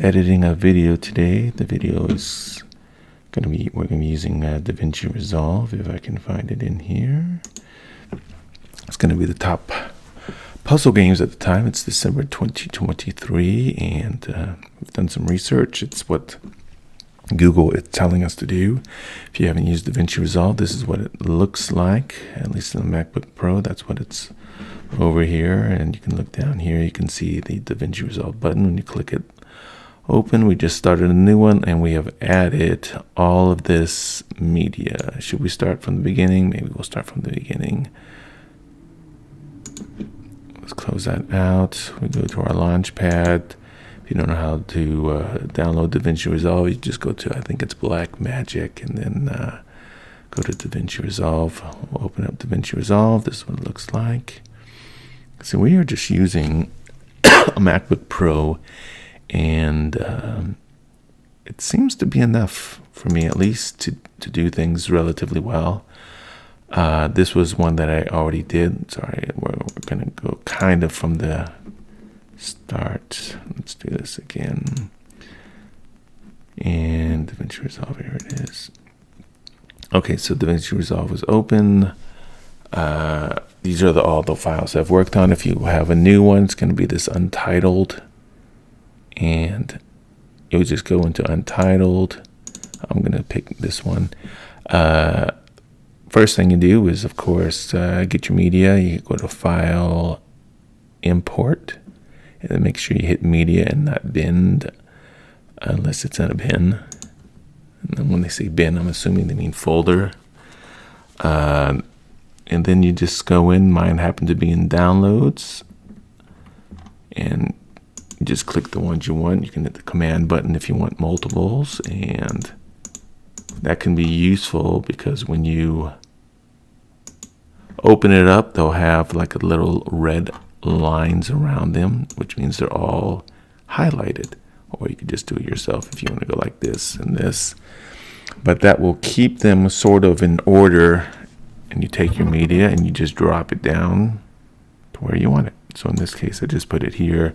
editing a video today. The video is we're going to be using DaVinci Resolve, if I can find it in here. It's going to be the top puzzle games at the time. It's December 2023, and we've done some research. It's what Google is telling us to do. If you haven't used DaVinci Resolve, this is what it looks like, at least in the MacBook Pro. That's what it's over here, and you can look down here. You can see the DaVinci Resolve button. When you click it open, we just started a new one, and we have added all of this media. Should we start from the beginning? Maybe we'll start from the beginning. Let's close that out. We go to our launch pad. If you don't know how to download DaVinci Resolve, you just go to, I think it's Black Magic, and then go to DaVinci Resolve. We'll open up DaVinci Resolve. This is what it looks like. So we are just using a MacBook Pro, and it seems to be enough for me, at least, to do things relatively well. This was one that I already did. Sorry, we're going to go kind of from the start. Let's do this again. And DaVinci Resolve, here it is. Okay, so DaVinci Resolve is open. These are all the files I've worked on. If you have a new one, it's going to be this untitled. And it would just go into untitled. I'm going to pick this one. First thing you do is, of course, get your media. You go to File, Import, and then make sure you hit Media and not Bin, unless it's in a bin. And then when they say bin, I'm assuming they mean folder. And then you just go in. Mine happened to be in Downloads, and you just click the ones you want. You can hit the Command button if you want multiples, and that can be useful because when you open it up, they'll have like a little red lines around them, which means they're all highlighted. Or you could just do it yourself if you want to go like this and this. But that will keep them sort of in order, and you take your media and you just drop it down to where you want it. So in this case, I just put it here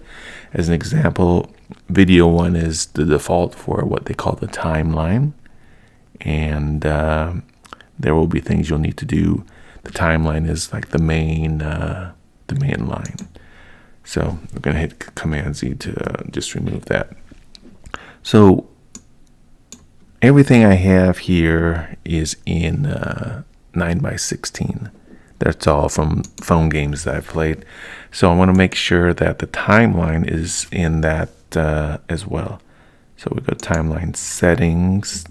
as an example. Video 1 is the default for what they call the timeline. And there will be things you'll need to do. The timeline is like the main line. So we're going to hit Command Z to just remove that. So everything I have here is in 9:16. That's all from phone games that I've played. So I want to make sure that the timeline is in that as well. So we go to timeline settings.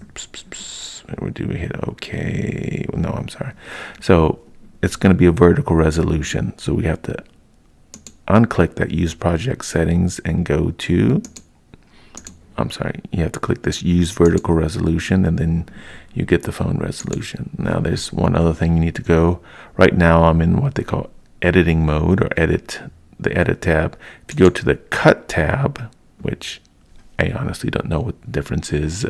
Where do we hit OK? No, I'm sorry. So it's going to be a vertical resolution. So we have to unclick that use project settings and go to, you have to click this use vertical resolution, and then you get the phone resolution. Now there's one other thing you need to go. Right now I'm in what they call editing mode, or the edit tab. If you go to the cut tab, which I honestly don't know what the difference is,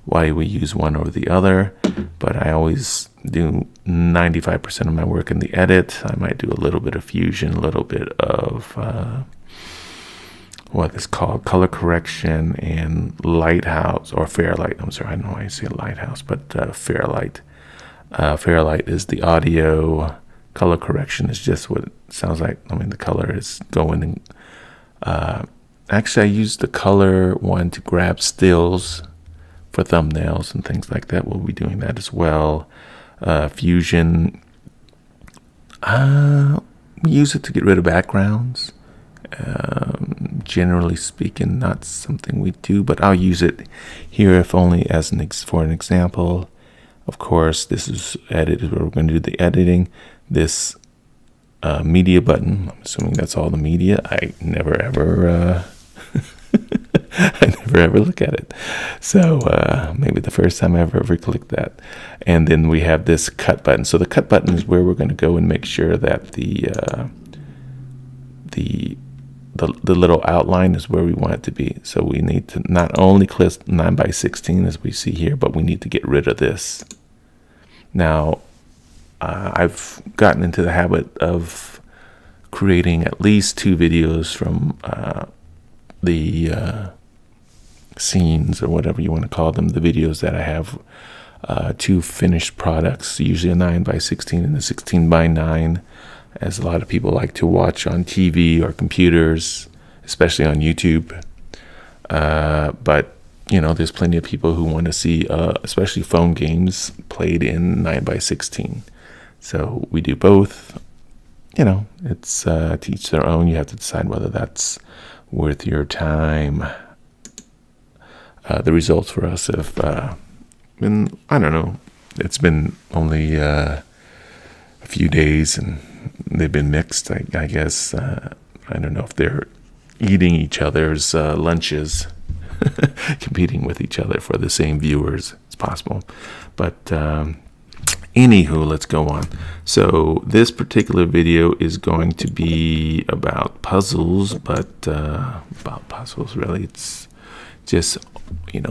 why we use one or the other, but I always do 95% of my work in the edit. I might do a little bit of fusion, a little bit of what is called color correction and lighthouse, or Fairlight. I'm sorry, I don't know why I say lighthouse, but Fairlight. Fairlight is the audio. Color correction is just what it sounds like. I mean, the color is going. Actually, I use the color one to grab stills for thumbnails and things like that. We'll be doing that as well. Fusion, we use it to get rid of backgrounds. Generally speaking, not something we do, but I'll use it here if only as for an example. Of course, this is edited where we're going to do the editing. This media button, I'm assuming that's all the media. I never ever look at it. So maybe the first time I ever clicked that. And then we have this cut button. So the cut button is where we're going to go and make sure that the little outline is where we want it to be. So we need to not only click 9:16 as we see here, but we need to get rid of this. Now, I've gotten into the habit of creating at least 2 videos from the scenes, or whatever you want to call them, the videos that I have, 2 finished products, usually a 9x16 and a 16x9, as a lot of people like to watch on TV or computers, especially on YouTube. But there's plenty of people who want to see, especially phone games, played in 9x16. So we do both. It's to each their own. You have to decide whether that's worth your time. The results for us have been, I don't know, it's been only a few days, and they've been mixed, I guess. I don't know if they're eating each other's lunches, competing with each other for the same viewers. It's possible. But anywho, let's go on. So this particular video is going to be about puzzles, but about puzzles, really. It's just, you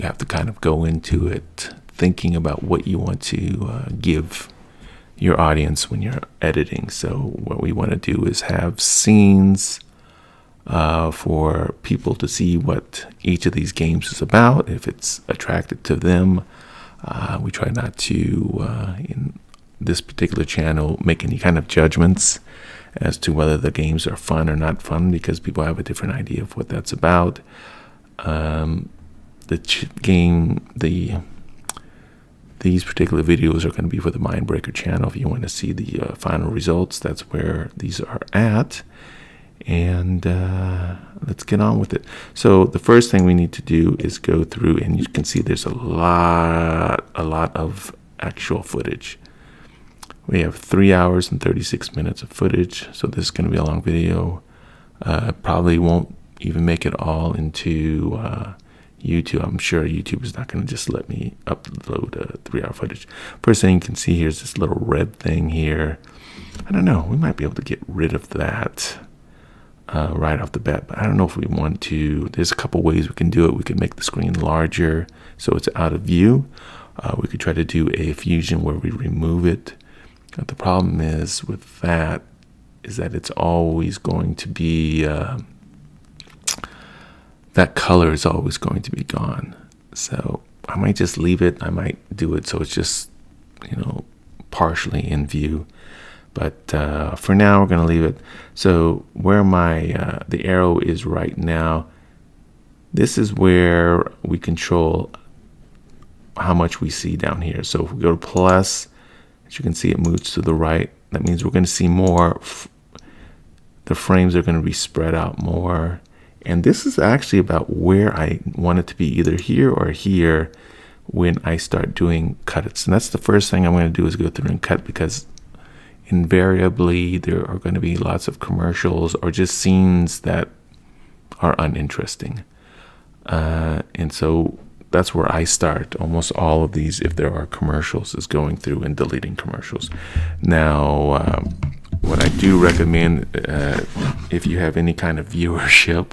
have to kind of go into it thinking about what you want to give your audience when you're editing. So what we want to do is have scenes for people to see what each of these games is about, if it's attractive to them. We try not to, in this particular channel, make any kind of judgments as to whether the games are fun or not fun, because people have a different idea of what that's about. These particular videos are going to be for the Mindbreaker channel. If you want to see the final results, that's where these are at. And let's get on with it. So the first thing we need to do is go through, and you can see there's a lot of actual footage. We have 3 hours and 36 minutes of footage. So this is going to be a long video. Probably won't even make it all into YouTube. I'm sure YouTube is not going to just let me upload 3-hour footage. First thing you can see here is this little red thing here. I don't know. We might be able to get rid of that right off the bat, but I don't know if we want to. There's a couple ways we can do it. We could make the screen larger so it's out of view. We could try to do a fusion where we remove it. But the problem is with that is that it's always going to be that color is always going to be gone. So I might just leave it. I might do it so it's just partially in view. But for now, we're going to leave it. So where my the arrow is right now, this is where we control how much we see down here. So if we go to plus, as you can see, it moves to the right. That means we're going to see more. The frames are going to be spread out more. And this is actually about where I want it to be, either here or here, when I start doing cuts. And that's the first thing I'm going to do, is go through and cut, because invariably there are going to be lots of commercials or just scenes that are uninteresting. And so that's where I start almost all of these, if there are commercials, is going through and deleting commercials. Now, what I do recommend, if you have any kind of viewership,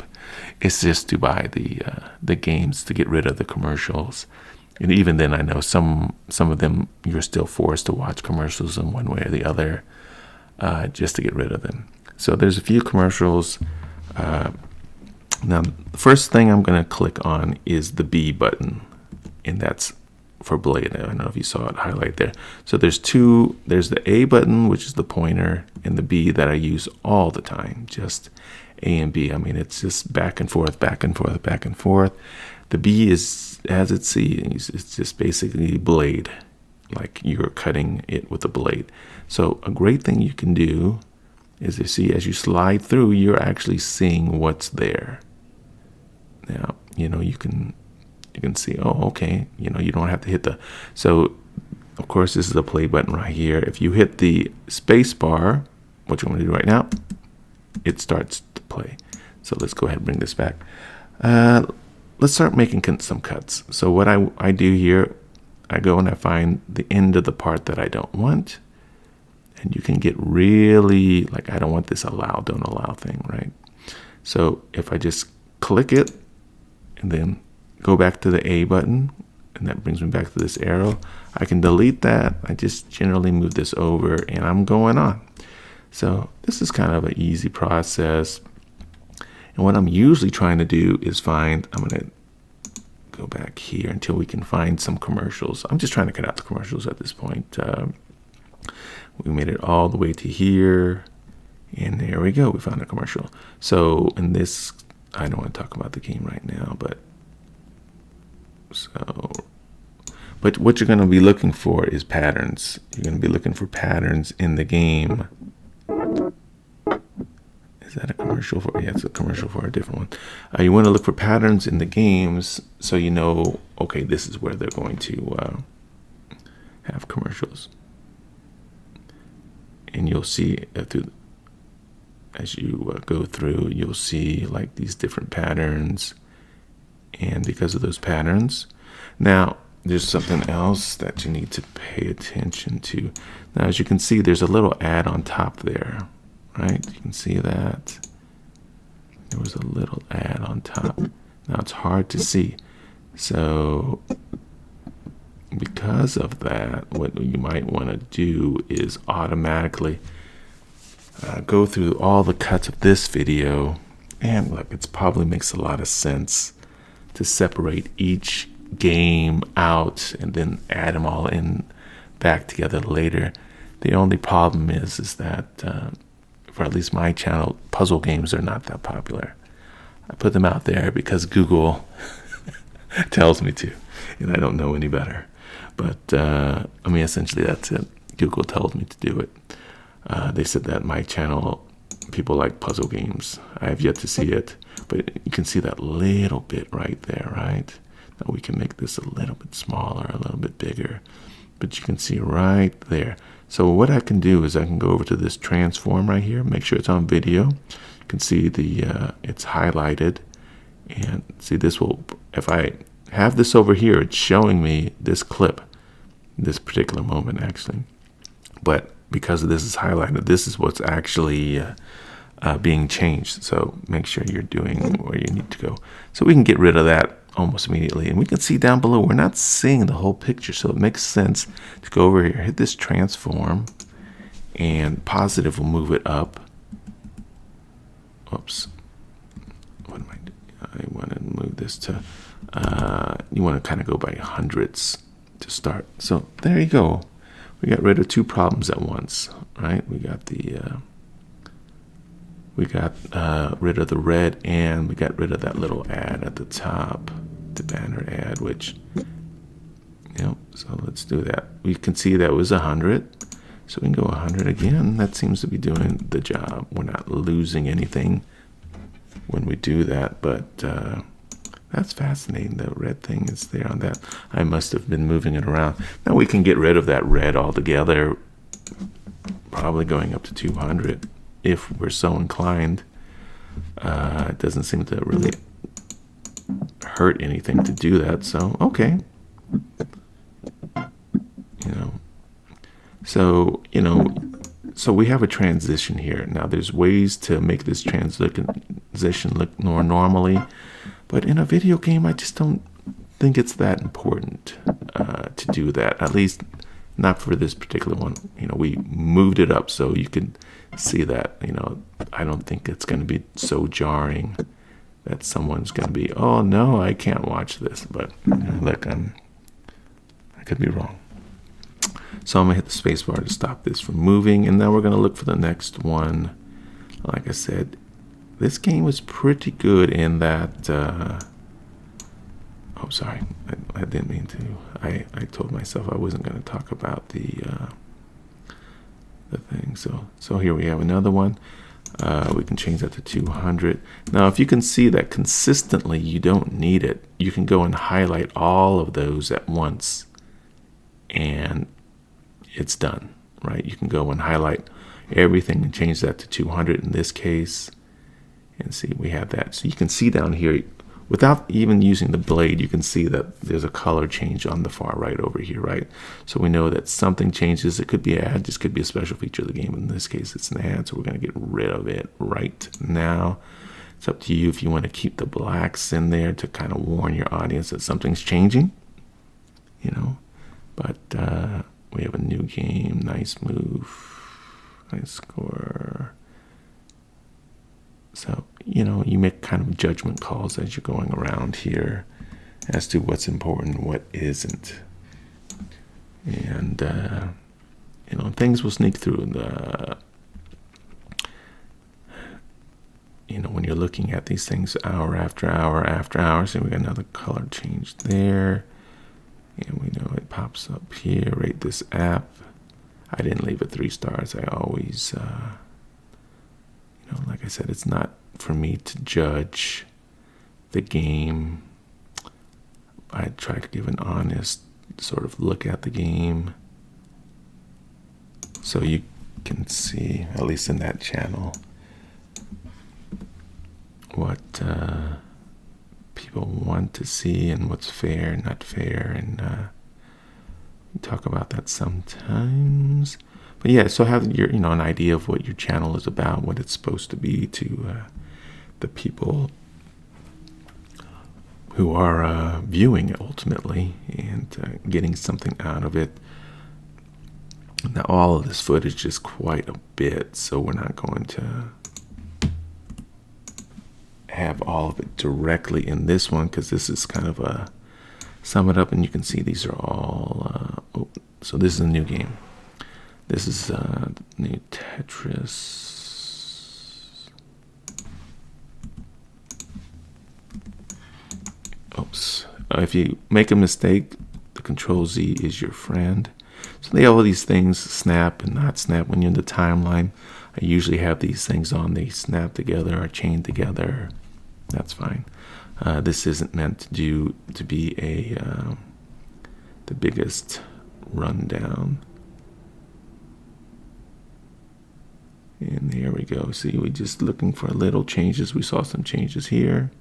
is just to buy the games to get rid of the commercials. And even then, I know some of them you're still forced to watch commercials in one way or the other, just to get rid of them. So there's a few commercials. Now, the first thing I'm going to click on is the B button, and that's for Blade. I don't know if you saw it highlight there. So there's two. There's the A button, which is the pointer, and the B that I use all the time, just A and B. I mean, it's just back and forth, back and forth, back and forth. The B is, as it sees, it's just basically blade, like you're cutting it with a blade. So a great thing you can do is, you see, as you slide through, you're actually seeing what's there. Now, you can see, oh, okay, you don't have to hit the, so of course this is a play button right here. If you hit the space bar, what you want to do right now, it starts to play. So let's go ahead and bring this back. Let's start making some cuts. So what I do here, I go and I find the end of the part that I don't want. And you can get really, like, I don't want this allow, don't allow thing, right? So if I just click it and then go back to the A button, and that brings me back to this arrow, I can delete that. I just generally move this over and I'm going on. So this is kind of an easy process. And what I'm usually trying to do is find, I'm going to go back here until we can find some commercials. I'm just trying to cut out the commercials at this point. We made it all the way to here, and there we go. We found a commercial. So in this, I don't want to talk about the game right now, but what you're going to be looking for is patterns. You're going to be looking for patterns in the game. Is that a commercial for? Yeah, it's a commercial for a different one. You want to look for patterns in the games so you know, okay, this is where they're going to have commercials. And you'll see as you go through, you'll see like these different patterns. And because of those patterns, now there's something else that you need to pay attention to. Now, as you can see, there's a little ad on top there. Right, you can see that there was a little ad on top. Now it's hard to see, so because of that, what you might want to do is automatically go through all the cuts of this video, and look, it probably makes a lot of sense to separate each game out and then add them all in back together later. The only problem is that for at least my channel, puzzle games are not that popular. I put them out there because Google tells me to, and I don't know any better. But, I mean, essentially that's it. Google told me to do it. They said that my channel, people like puzzle games. I have yet to see it, but you can see that little bit right there, right? Now we can make this a little bit smaller, a little bit bigger, but you can see right there. So what I can do is I can go over to this transform right here, make sure it's on video. You can see it's highlighted, and see this will, if I have this over here, it's showing me this clip, this particular moment actually. But because this is highlighted, this is what's actually being changed. So make sure you're doing where you need to go. So we can get rid of that almost immediately, and we can see down below we're not seeing the whole picture, so it makes sense to go over here, hit this transform, and positive will move it up. Oops, what am I doing? I want to move this to you want to kind of go by hundreds to start. So there you go, we got rid of two problems at once, right? We got rid of the red, and we got rid of that little ad at the top, the banner ad, which, so let's do that. We can see that was 100, so we can go 100 again. That seems to be doing the job. We're not losing anything when we do that, but that's fascinating. The red thing is there on that. I must have been moving it around. Now we can get rid of that red altogether, probably going up to 200. If we're so inclined. It doesn't seem to really hurt anything to do that, so okay. So we have a transition here. Now there's ways to make this transition look more normally, but in a video game I just don't think it's that important to do that, at least not for this particular one. We moved it up so you can see that. I don't think it's going to be so jarring that someone's going to be, oh no, I can't watch this. But look, I could be wrong. So I'm gonna hit the space bar to stop this from moving, and now we're gonna look for the next one. Like I said, this game was pretty good in that oh, sorry, I didn't mean to. I told myself I wasn't going to talk about the thing. So here we have another one. We can change that to 200. Now, if you can see that consistently you don't need it, you can go and highlight all of those at once, and it's done, right? You can go and highlight everything and change that to 200 in this case, and see we have that. So you can see down here, without even using the blade, you can see that there's a color change on the far right over here, right? So we know that something changes. It could be an ad, just could be a special feature of the game. In this case, it's an ad, so we're going to get rid of it right now. It's up to you if you want to keep the blacks in there to kind of warn your audience that something's changing, But we have a new game. Nice move. Nice score. So, you make kind of judgment calls as you're going around here. as to what's important and what isn't. And, you know, things will sneak through. You know, when you're looking at these things hour after hour after hour, so we got another color change there. And we know it pops up here. Rate this app. I didn't leave it 3 stars. I always, you know, like I said, it's not for me to judge the game. I try to give an honest sort of look at the game, so you can see, at least in that channel, what people want to see and what's fair and not fair, and we talk about that sometimes. But yeah, so have your, you know, an idea of what your channel is about, what it's supposed to be to the people who are viewing it ultimately, and getting something out of it. Now, all of this footage is quite a bit, so we're not going to have all of it directly in this one, because this is kind of a sum it up, and you can see these are all, so this is a new game. This is new Tetris. Oops. If you make a mistake, the Control Z is your friend. So they have all these things, snap and not snap. When you're in the timeline, I usually have these things on. They snap together or chain together. That's fine. This isn't meant to be the biggest rundown. And there we go. See, we're just looking for little changes. We saw some changes here.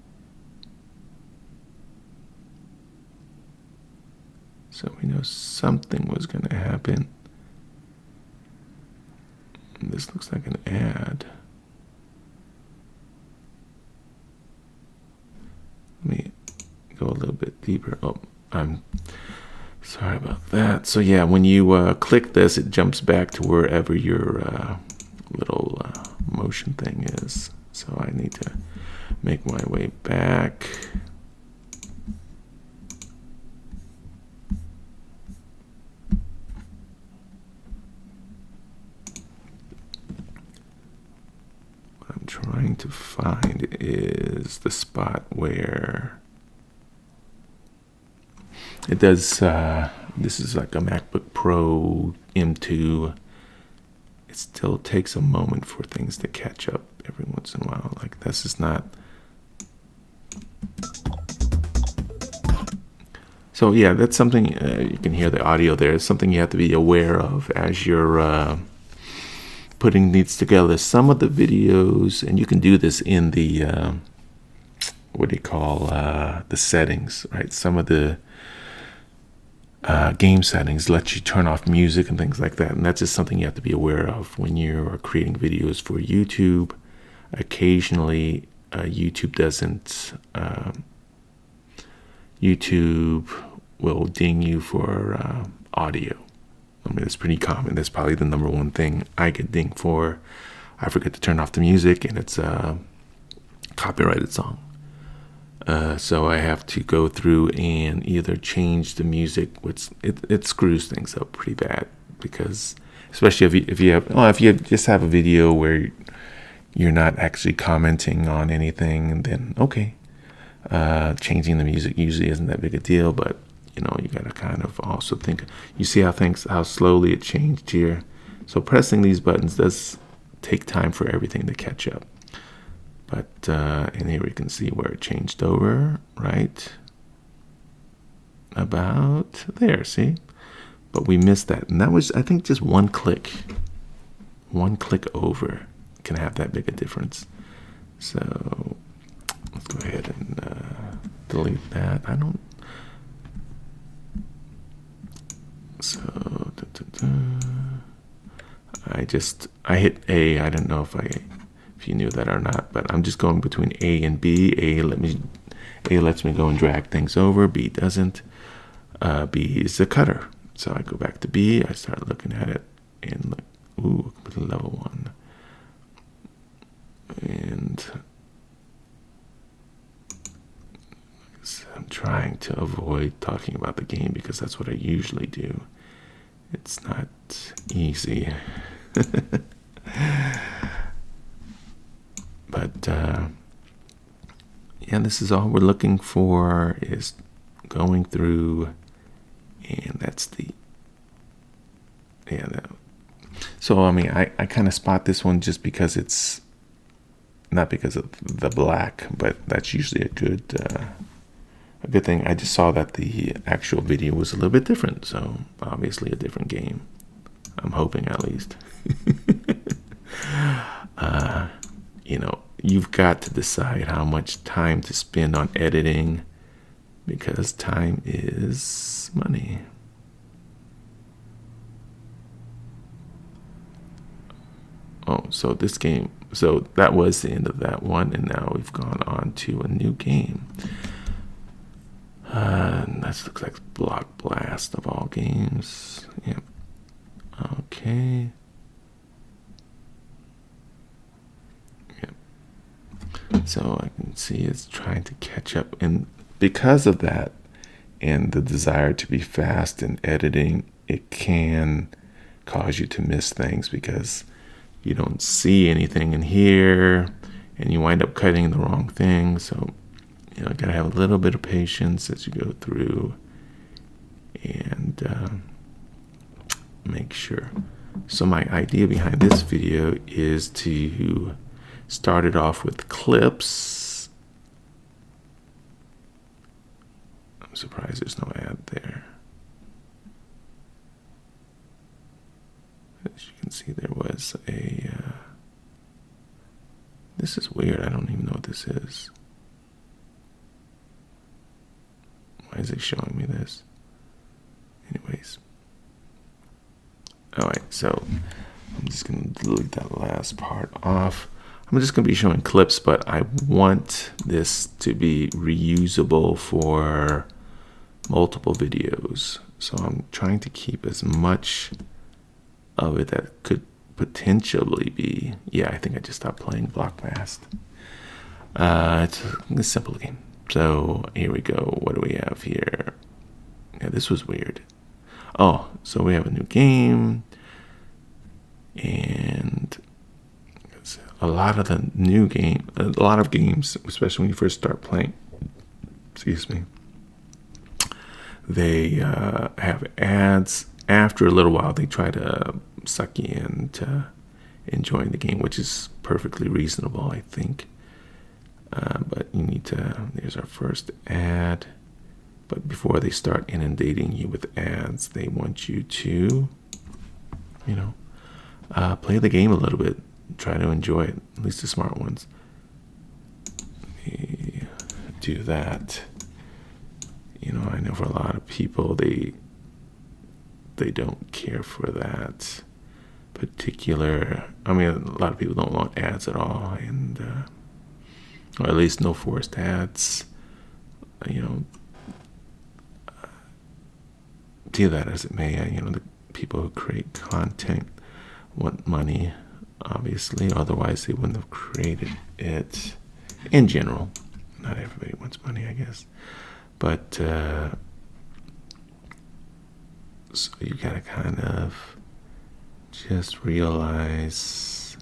So we know something was going to happen. And this looks like an ad. Let me go a little bit deeper. Oh, I'm sorry about that. So yeah, when you click this, it jumps back to wherever your little motion thing is. So I need to make my way back. I'm trying to find is the spot where it does, this is like a MacBook Pro M2. It still takes a moment for things to catch up every once in a while. Like this is not. So yeah, that's something, you can hear the audio there. It's something you have to be aware of as you're putting these together. Some of the videos, and you can do this in the what do you call the settings, right? Some of the game settings let you turn off music and things like that, and that's just something you have to be aware of when you're creating videos for YouTube. Occasionally YouTube doesn't YouTube will ding you for audio. I mean, it's pretty common. That's probably the number one thing I get dinged for. I forget to turn off the music, and it's a copyrighted song. So I have to go through and either change the music, which it screws things up pretty bad, because especially if you just have a video where you're not actually commenting on anything, then okay, changing the music usually isn't that big a deal. But you know, you got to kind of also think. You see how slowly it changed here. So pressing these buttons does take time for everything to catch up. But and here we can see where it changed over, right? About there, see? But we missed that. And that was, I think, just one click. One click over can have that big a difference. So let's go ahead and delete that. So I hit A. I don't know if you knew that or not, but I'm just going between A and B. A lets me go and drag things over. B doesn't. B is the cutter. So I go back to B. I start looking at it and look. Ooh, level 1. And like I said, I'm trying to avoid talking about the game because that's what I usually do. It's not easy. But yeah, this is all we're looking for, is going through, and that's the, yeah. So I mean, I kind of spot this one just because it's not because of the black, but that's usually a good thing. I just saw that the actual video was a little bit different, so obviously a different game. I'm hoping, at least. You know, you've got to decide how much time to spend on editing, because time is money. Oh, so this game, so that was the end of that one, and now we've gone on to a new game. That looks like Block Blast of all games. Yeah. Okay. So I can see it's trying to catch up, and because of that and the desire to be fast in editing, it can cause you to miss things because you don't see anything in here and you wind up cutting the wrong thing. So, you know, you gotta have a little bit of patience as you go through and make sure. So my idea behind this video is to start it off with clips. I'm surprised there's no ad there. As you can see, there was a this is weird. I don't even know what this is. Why is it showing me this? Anyways. Alright, so I'm just going to delete that last part off. I'm just going to be showing clips, but I want this to be reusable for multiple videos. So I'm trying to keep as much of it that could potentially be. Yeah, I think I just stopped playing Block Blast. It's a simple game. So here we go. What do we have here? Yeah, this was weird. Oh, so we have a new game, and a lot of games, especially when you first start playing, excuse me, they have ads. After a little while, they try to suck you into enjoying the game, which is perfectly reasonable, I think. But you need to, there's our first ad. But before they start inundating you with ads, they want you to, you know, play the game a little bit. Try to enjoy it, at least the smart ones. They do that. You know, I know for a lot of people, they don't care for that particular. I mean, a lot of people don't want ads at all, and or at least no forced ads. You know, do that as it may. You know, the people who create content want money, obviously. Otherwise, they wouldn't have created it. In general, not everybody wants money, I guess. But so you gotta kind of just realize,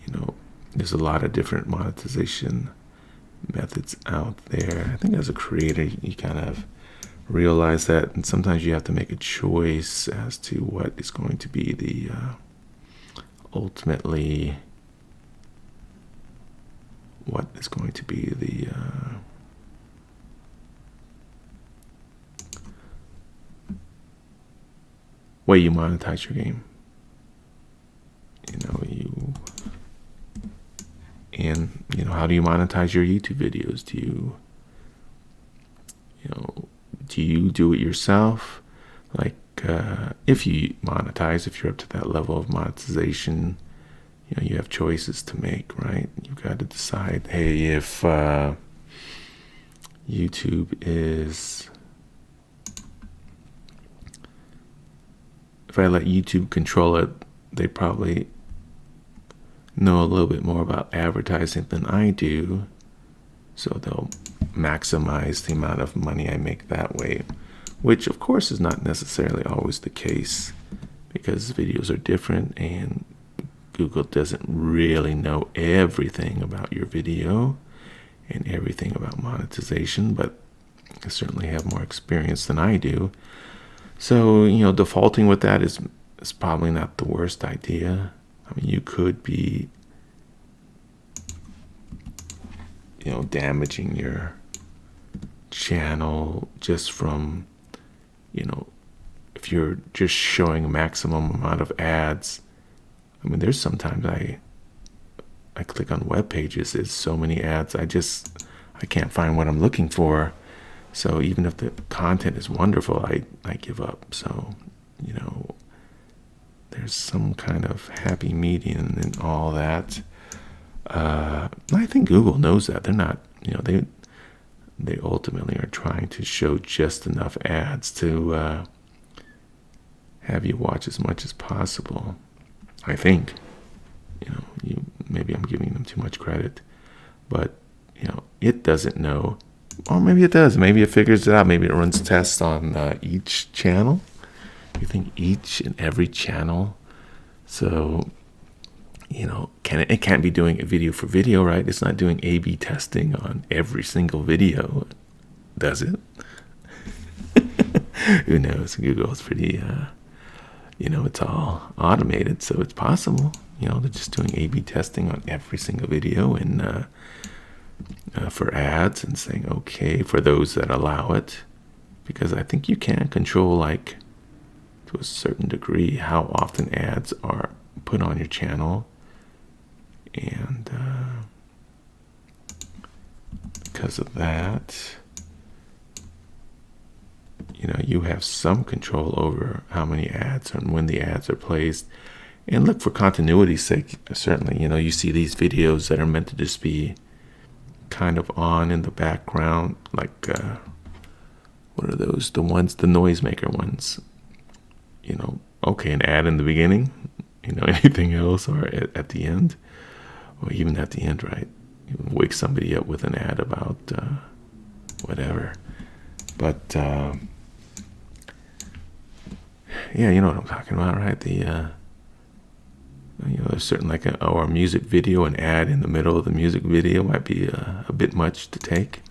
you know, there's a lot of different monetization methods out there. I think as a creator, you kind of realize that, and sometimes you have to make a choice as to what is going to be the ultimately what is going to be the way you monetize your game. You know, how do you monetize your YouTube videos? Do you do it yourself? Like, if you monetize, if you're up to that level of monetization, you know, you have choices to make, right? You've got to decide, hey, if YouTube is, if I let YouTube control it, they probably know a little bit more about advertising than I do, so they'll maximize the amount of money I make that way, which of course is not necessarily always the case, because videos are different and Google doesn't really know everything about your video and everything about monetization, but I certainly have more experience than I do. So, defaulting with that is probably not the worst idea. I mean, you could be, damaging your channel just from, if you're just showing a maximum amount of ads. I mean, there's sometimes I click on web pages, there's so many ads, I can't find what I'm looking for. So even if the content is wonderful, I give up. So, there's some kind of happy median in all that. I think Google knows that. They're not, they ultimately are trying to show just enough ads to have you watch as much as possible. I think, maybe I'm giving them too much credit, but it doesn't know, or maybe it does. Maybe it figures it out. Maybe it runs tests on each channel. You think each and every channel? So, it can't be doing a video for video, right? It's not doing A/B testing on every single video, does it? Who knows? Google's pretty, it's all automated, so it's possible. They're just doing A/B testing on every single video and for ads and saying, okay, for those that allow it. Because I think you can control, to a certain degree, how often ads are put on your channel. And because of that, you have some control over how many ads and when the ads are placed. And look, for continuity's sake, certainly, you see these videos that are meant to just be kind of on in the background, like, what are those? The noisemaker ones. Okay, an ad in the beginning, anything else, or at the end, or even at the end, right? You wake somebody up with an ad about whatever. But yeah, you know what I'm talking about, right? There's certain or a music video, an ad in the middle of the music video might be a bit much to take.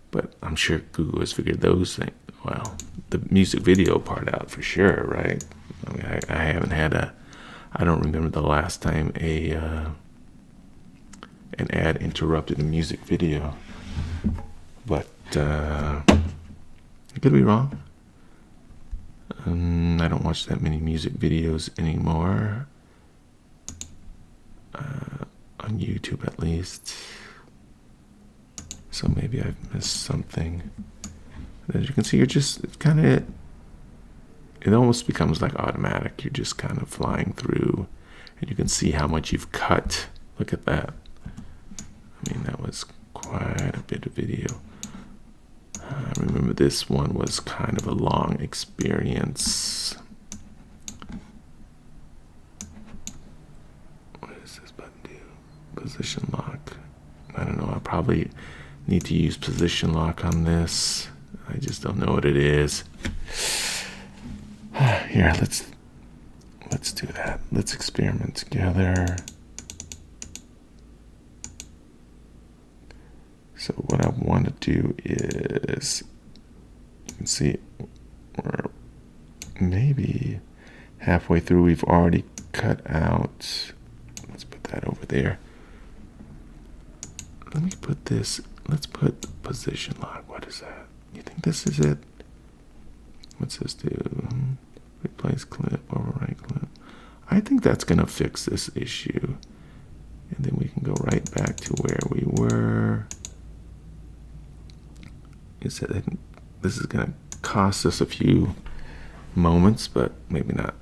But I'm sure Google has figured those things. Well, the music video part out for sure, right? I mean, I haven't had I don't remember the last time an ad interrupted a music video. But I could be wrong. I don't watch that many music videos anymore. On YouTube, at least. So maybe I've missed something. As you can see, it almost becomes like automatic. You're just kind of flying through, and you can see how much you've cut. Look at that. I mean, that was quite a bit of video. I remember this one was kind of a long experience. What does this button do? Position lock. I don't know. I probably need to use position lock on this. I just don't know what it is. Here, let's do that. Let's experiment together. So what I want to do is, you can see we're maybe halfway through. We've already cut out. Let's put that over there. Let me put this. Let's put position lock. What is that? You think this is it? What's this do? Replace clip, overwrite clip. I think that's going to fix this issue. And then we can go right back to where we were. It said that this is going to cost us a few moments, but maybe not.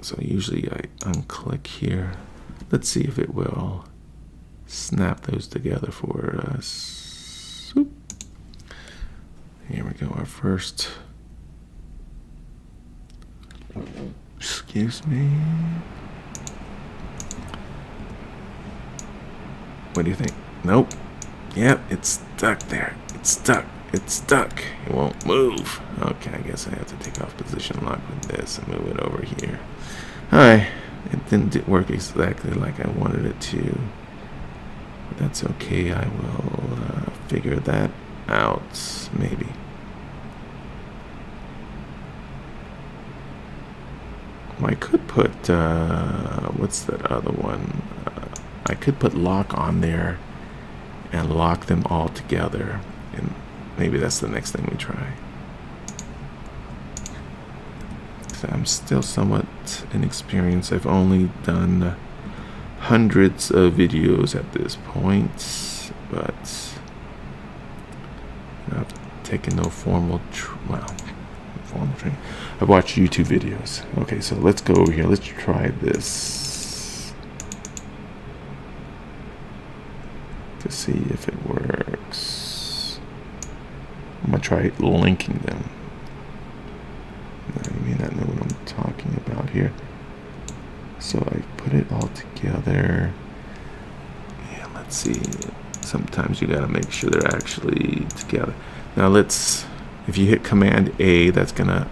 So usually I unclick here. Let's see if it will snap those together for us. Oop. Here we go, our first. Excuse me. What do you think? Nope. Yep, it's stuck there. It's stuck. It's stuck. It won't move. Okay, I guess I have to take off position lock with this and move it over here. Alright, it didn't work exactly like I wanted it to. But that's okay. I will figure that out, maybe. Well, I could put, what's that other one? I could put lock on there and lock them all together. And maybe that's the next thing we try. So I'm still somewhat inexperienced. I've only done hundreds of videos at this point, but I've taken no formal training. I've watched YouTube videos. Okay, so let's go over here. Let's try this to see if it works. I'm gonna try linking them. Now, you may not know what I'm talking about here. So I put it all together. Yeah, let's see. Sometimes you gotta make sure they're actually together. Now if you hit Command A, that's gonna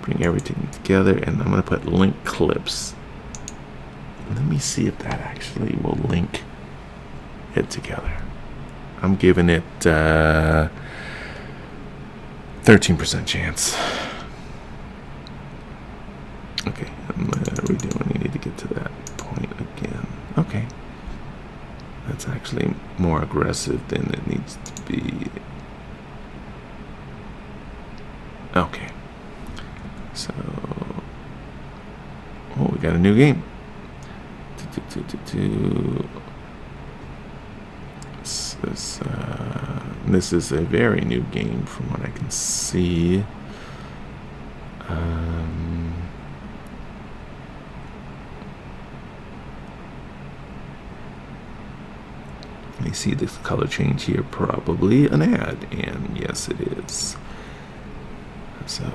bring everything together, and I'm gonna put link clips. Let me see if that actually will link it together. I'm giving it 13% chance. Okay, I'm redoing. You need to get to that point again. Okay, that's actually more aggressive than it needs to be. Okay, so we got a new game. This is a very new game from what I can see. You see this color change here, probably an ad, and yes, it is. So,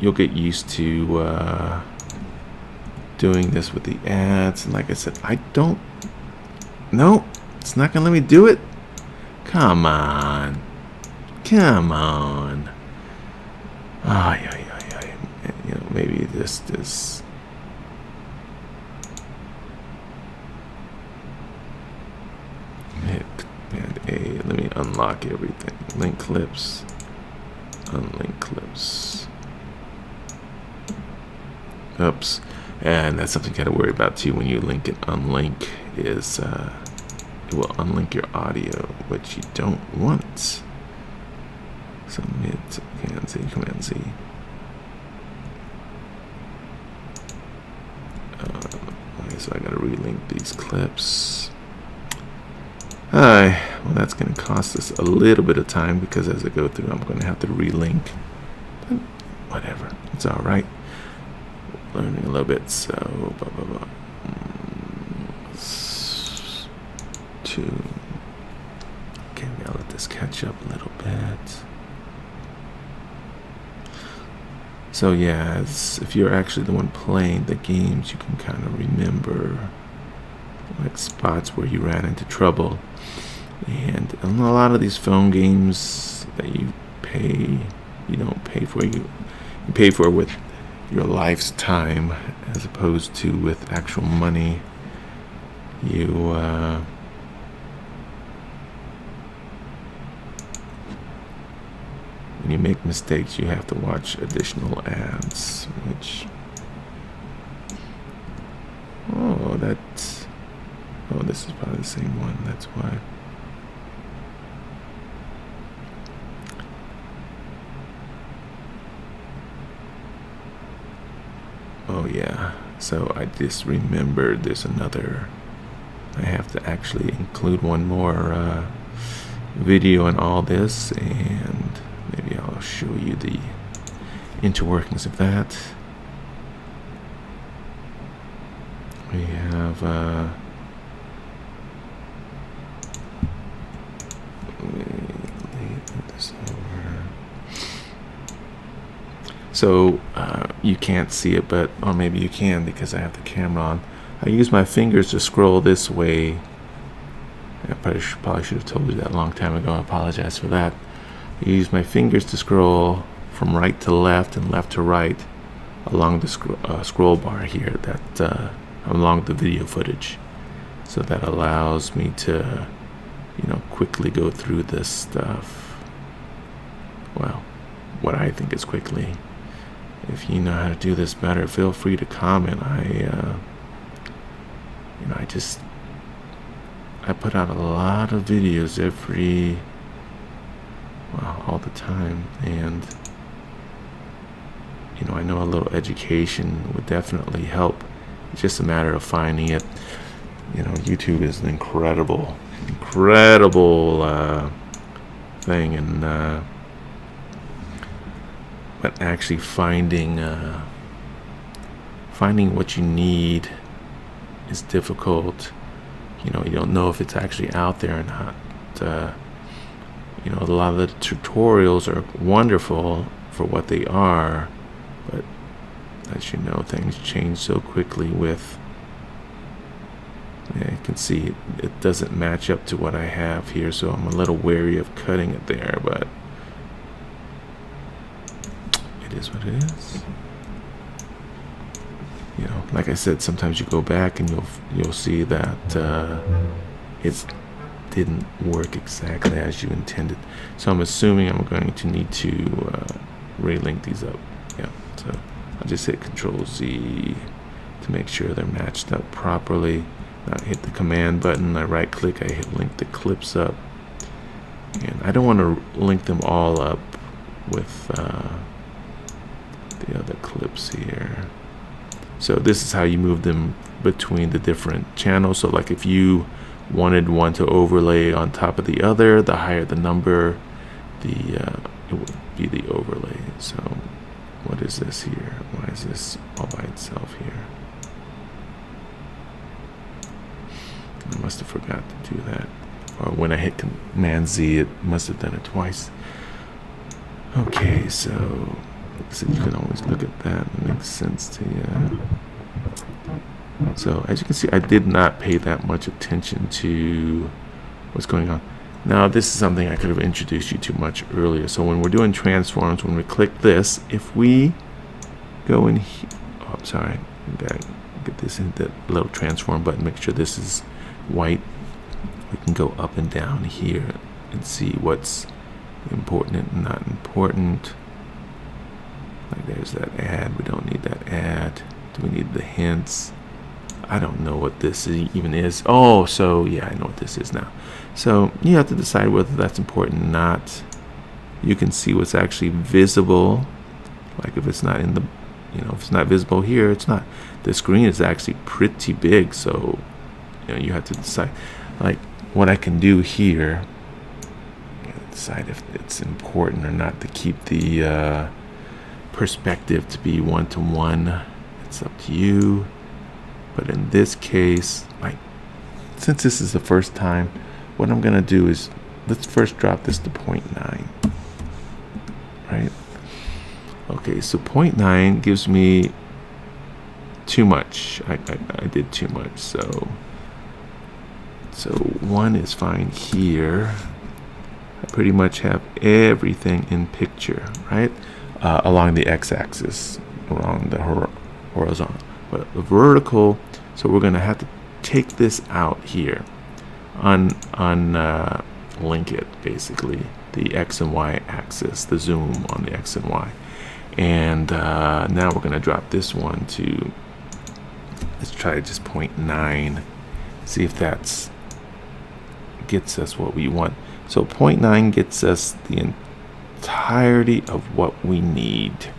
you'll get used to doing this with the ads. And like I said, no, it's not gonna let me do it. Come on. Maybe this. Hit Command A. Let me unlock everything. Link clips. Unlink clips. Oops. And that's something you gotta worry about too when you link and unlink is it will unlink your audio, which you don't want. So Command Z. Okay, so I gotta relink these clips. Well, that's gonna cost us a little bit of time because as I go through, I'm gonna have to relink. But whatever, it's all right. Learning a little bit, so okay, now let this catch up a little bit. So yeah, if you're actually the one playing the games, you can kind of remember like spots where you ran into trouble. And a lot of these phone games that you don't pay for, you pay for with your life's time as opposed to with actual money. When you make mistakes, you have to watch additional ads, which this is probably the same one, that's why. Oh yeah, so I just remembered there's another. I have to actually include one more video in all this, and maybe I'll show you the interworkings of that. We have so you can't see it, or maybe you can because I have the camera on. I use my fingers to scroll this way I probably should have told you that a long time ago. I apologize for that. I use my fingers to scroll from right to left and left to right along the scroll bar here, that along the video footage. So that allows me to, quickly go through this stuff. Well, what I think is quickly. If you know how to do this better, feel free to comment. I put out a lot of videos all the time, and I know a little education would definitely help. It's just a matter of finding it. YouTube is an incredible thing, and but actually finding what you need is difficult. You don't know if it's actually out there or not. A lot of the tutorials are wonderful for what they are, but as you know, things change so quickly with, you can see it doesn't match up to what I have here, so I'm a little wary of cutting it there, but it is what it is. Like I said, sometimes you go back and you'll see that it didn't work exactly as you intended. So I'm assuming I'm going to need to relink these up. Yeah, so I'll just hit Control Z to make sure they're matched up properly. I hit the command button, I right click, I hit link the clips up, and I don't want to link them all up with the other clips here. So this is how you move them between the different channels. So like if you wanted one to overlay on top of the other, the higher the number, it would be the overlay. So what is this here? Why is this all by itself here? I must have forgot to do that. Or when I hit Command Z, it must have done it twice. Okay, so you can always look at that. It makes sense to you. So as you can see, I did not pay that much attention to what's going on. Now this is something I could have introduced you to much earlier. So when we're doing transforms, when we click this, if we go in here, oh, I'm sorry, gotta get this in the little transform button, make sure this is white. We can go up and down here and see what's important and not important. Like there's that ad, we don't need that ad. Do we need the hints? I don't know what this even is. Oh, so yeah, I know what this is now. So you have to decide whether that's important or not. You can see what's actually visible. Like if it's not in the, if it's not visible here, it's not. The screen is actually pretty big, so you have to decide. Like what I can do here, decide if it's important or not to keep the perspective to be 1-to-1. It's up to you. But in this case, since this is the first time, what I'm gonna do is let's first drop this to 0.9. Right? Okay, so 0.9 gives me too much. I did too much, so 1 is fine here. I pretty much have everything in picture, right? Along the x-axis, along the horizontal. But the vertical, so we're going to have to take this out here, link it basically, the x and y axis, the zoom on the x and y. And now we're going to drop this one to, let's try just 0.9, see if that's gets us what we want. So 0.9 gets us the entirety of what we need.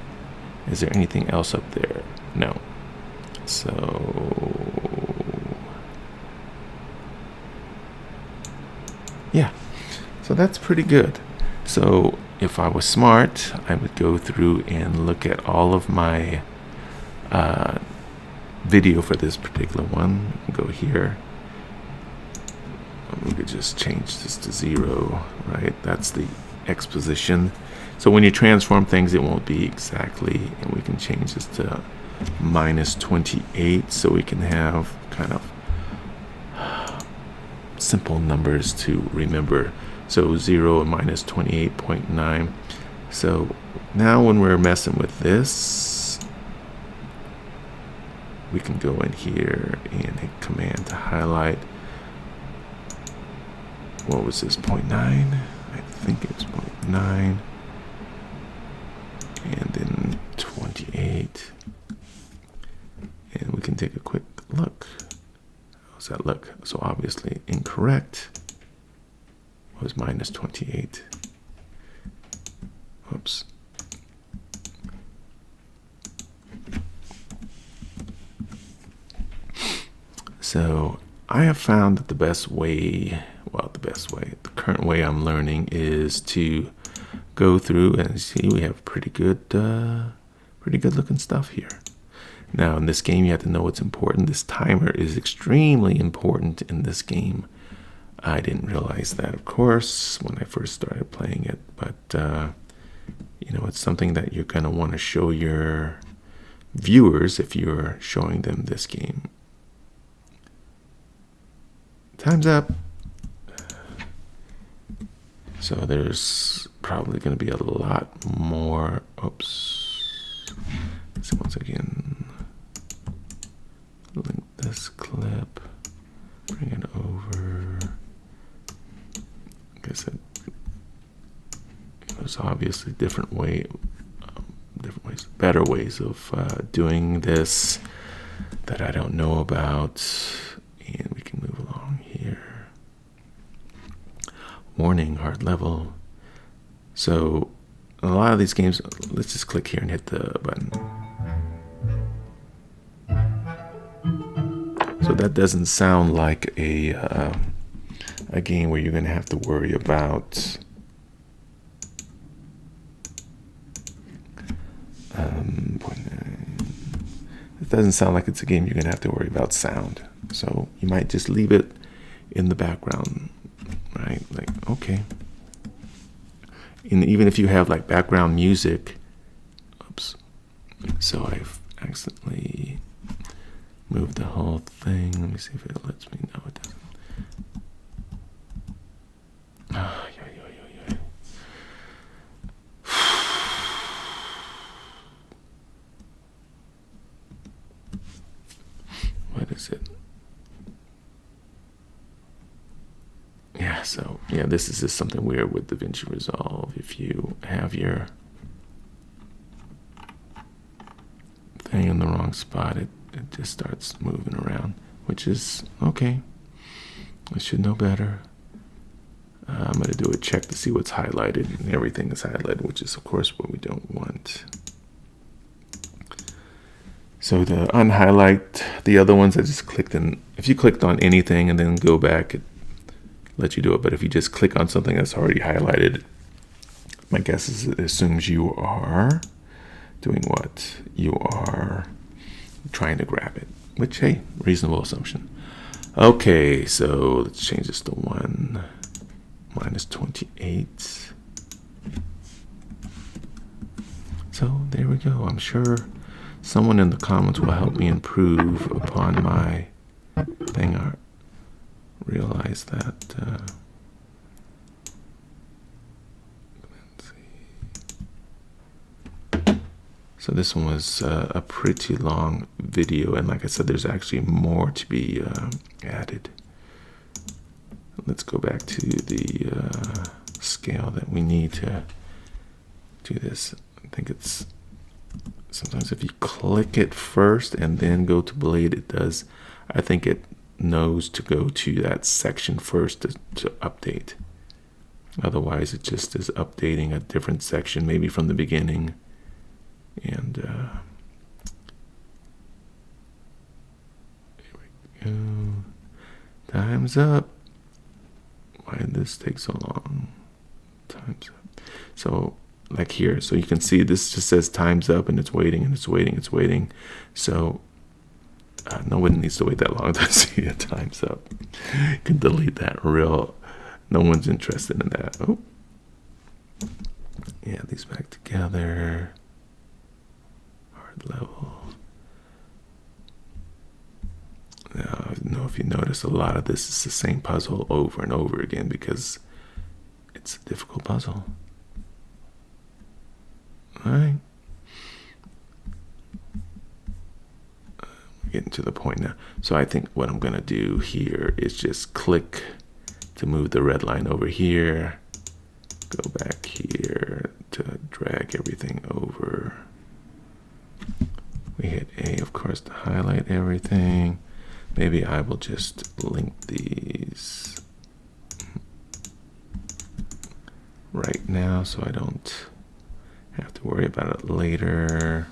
Is there anything else up there? No. So yeah, so that's pretty good. So if I was smart, I would go through and look at all of my video for this particular one. Go here. We could just change this to 0, right? That's the X position. So when you transform things, it won't be exactly, and we can change this to -28, so we can have kind of simple numbers to remember. So 0 and minus 28.9. So now when we're messing with this, we can go in here and hit command to highlight. What was this, 0.9? I think it was 0.9. And then 28. And we can take a quick look. How's that look? So obviously incorrect was minus 28. Oops. So I have found that the current way I'm learning is to go through and see we have pretty good looking stuff here. Now in this game, you have to know what's important. This timer is extremely important in this game. I didn't realize that, of course, when I first started playing it, but you know, it's something that you're going to want to show your viewers if you're showing them this game. Time's up. So there's probably going to be a lot more. Oops. So once again, link this clip, bring it over. Like I said, there's obviously different ways, better ways of doing this that I don't know about. And we can move along here. Warning, hard level. So a lot of these games, let's just click here and hit the button. So that doesn't sound like a game where you're going to have to worry about it doesn't sound like it's a game you're going to have to worry about sound. So you might just leave it in the background, right? Like, okay. And even if you have like background music, oops. So I've accidentally moved the whole thing. Let me see if it lets me know it doesn't. Oh, yeah. What is it? Yeah, so yeah, this is just something weird with DaVinci Resolve. If you have your thing in the wrong spot, it just starts moving around, which is okay. I should know better. I'm going to do a check to see what's highlighted, and everything is highlighted, which is of course what we don't want. So to unhighlight the other ones, I just clicked in. If you clicked on anything and then go back, it lets you do it. But if you just click on something that's already highlighted, my guess is it assumes you are doing what? You are trying to grab it, which, hey, reasonable assumption. Okay, so let's change this to 1 minus 28. So there we go. I'm sure someone in the comments will help me improve upon my thing. I realize that. Let's see. So this one was a pretty long video, and like I said, there's actually more to be added. Let's go back to the scale that we need to do this. I think it's sometimes if you click it first and then go to blade, it does. I think it knows to go to that section first to update. Otherwise, it just is updating a different section, maybe from the beginning. And here we go. Time's up. Why did this take so long? Time's up. So like here, so you can see this just says time's up, and it's waiting and it's waiting, it's waiting. So no one needs to wait that long to see a time's up. You can delete that no one's interested in that. Oh, yeah, these back together. Hard level. Now, I know if you notice, a lot of this is the same puzzle over and over again because it's a difficult puzzle. All right. Getting to the point now. So I think what I'm going to do here is just click to move the red line over here. Go back here to drag everything over. We hit A, of course, to highlight everything. Maybe I will just link these right now so I don't have to worry about it later.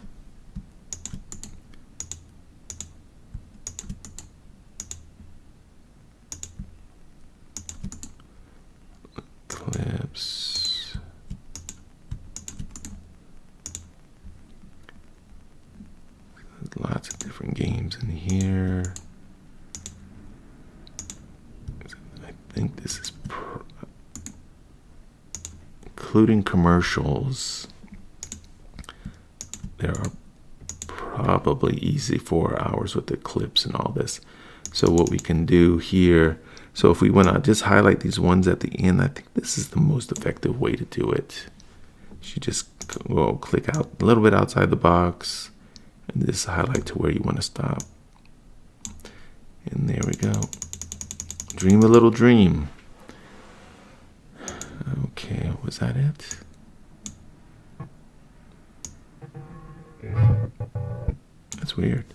Clips. There's lots of different games in here. I think this is including commercials. There are probably easy 4 hours with the clips and all this. So what we can do here, so if we want to just highlight these ones at the end, I think this is the most effective way to do it. You just go click out a little bit outside the box and just highlight to where you want to stop. And there we go. Dream a little dream. Okay, was that it? That's weird.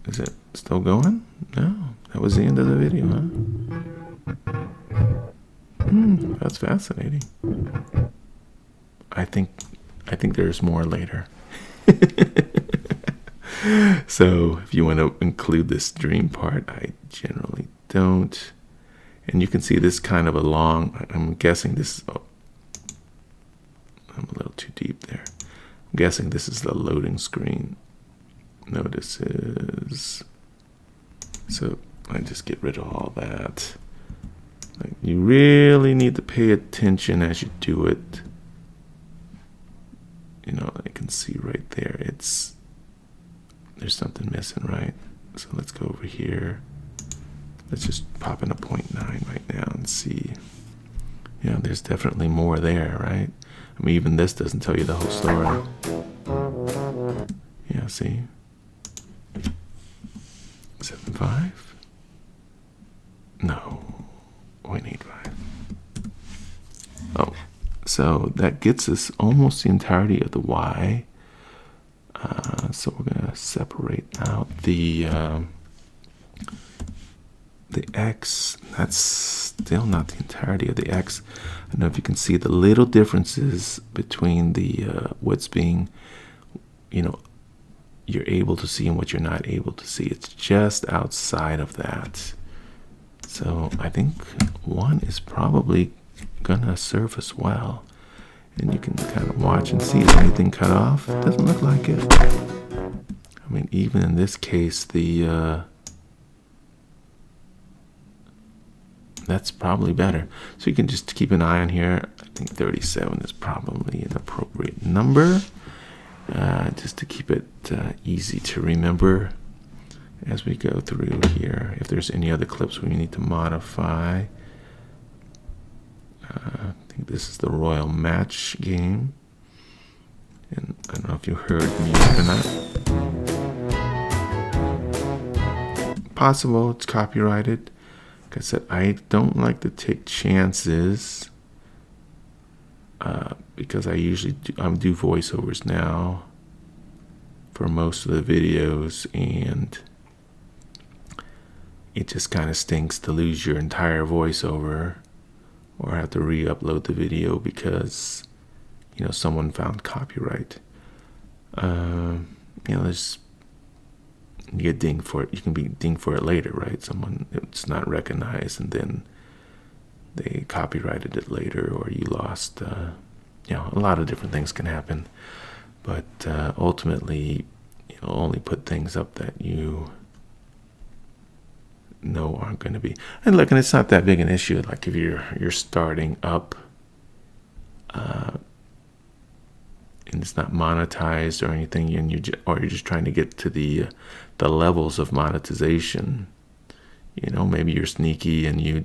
Is it still going? No, that was the end of the video, huh? That's fascinating. I think there's more later. So if you want to include this dream part, I generally don't. And you can see this kind of a long, I'm guessing this is, I'm a little too deep there. I'm guessing this is the loading screen. Notices. So I just get rid of all that. Like, you really need to pay attention as you do it. You know, I can see right there. There's something missing, right? So let's go over here. Let's just pop in a 0.9 right now and see. Yeah, there's definitely more there, right? I mean, even this doesn't tell you the whole story. Yeah, see? 7.5? No, 0.85. Oh, so that gets us almost the entirety of the Y. So we're gonna separate out the X. That's still not the entirety of the X. I don't know if you can see the little differences between the what's being, you know, you're able to see and what you're not able to see. It's just outside of that. So I think one is probably gonna serve us well. And you can kind of watch and see if anything cut off. It doesn't look like it. I mean, even in this case, that's probably better. So you can just keep an eye on here. I think 37 is probably an appropriate number, just to keep it easy to remember as we go through here. If there's any other clips we need to modify. I think this is the Royal Match game. And I don't know if you heard music or not. Possible it's copyrighted. Like I said, I don't like to take chances because I usually do voiceovers now for most of the videos, and it just kind of stinks to lose your entire voiceover or have to re-upload the video because, you know, someone found copyright. You know, you get dinged for it. You can be dinged for it later, right? It's not recognized, and then they copyrighted it later, or you lost. You know, a lot of different things can happen, but ultimately, you know, only put things up that you know aren't going to be. And look, and it's not that big an issue. Like if you're starting up, and it's not monetized or anything, and you're just trying to get to the levels of monetization, You know, maybe you're sneaky and you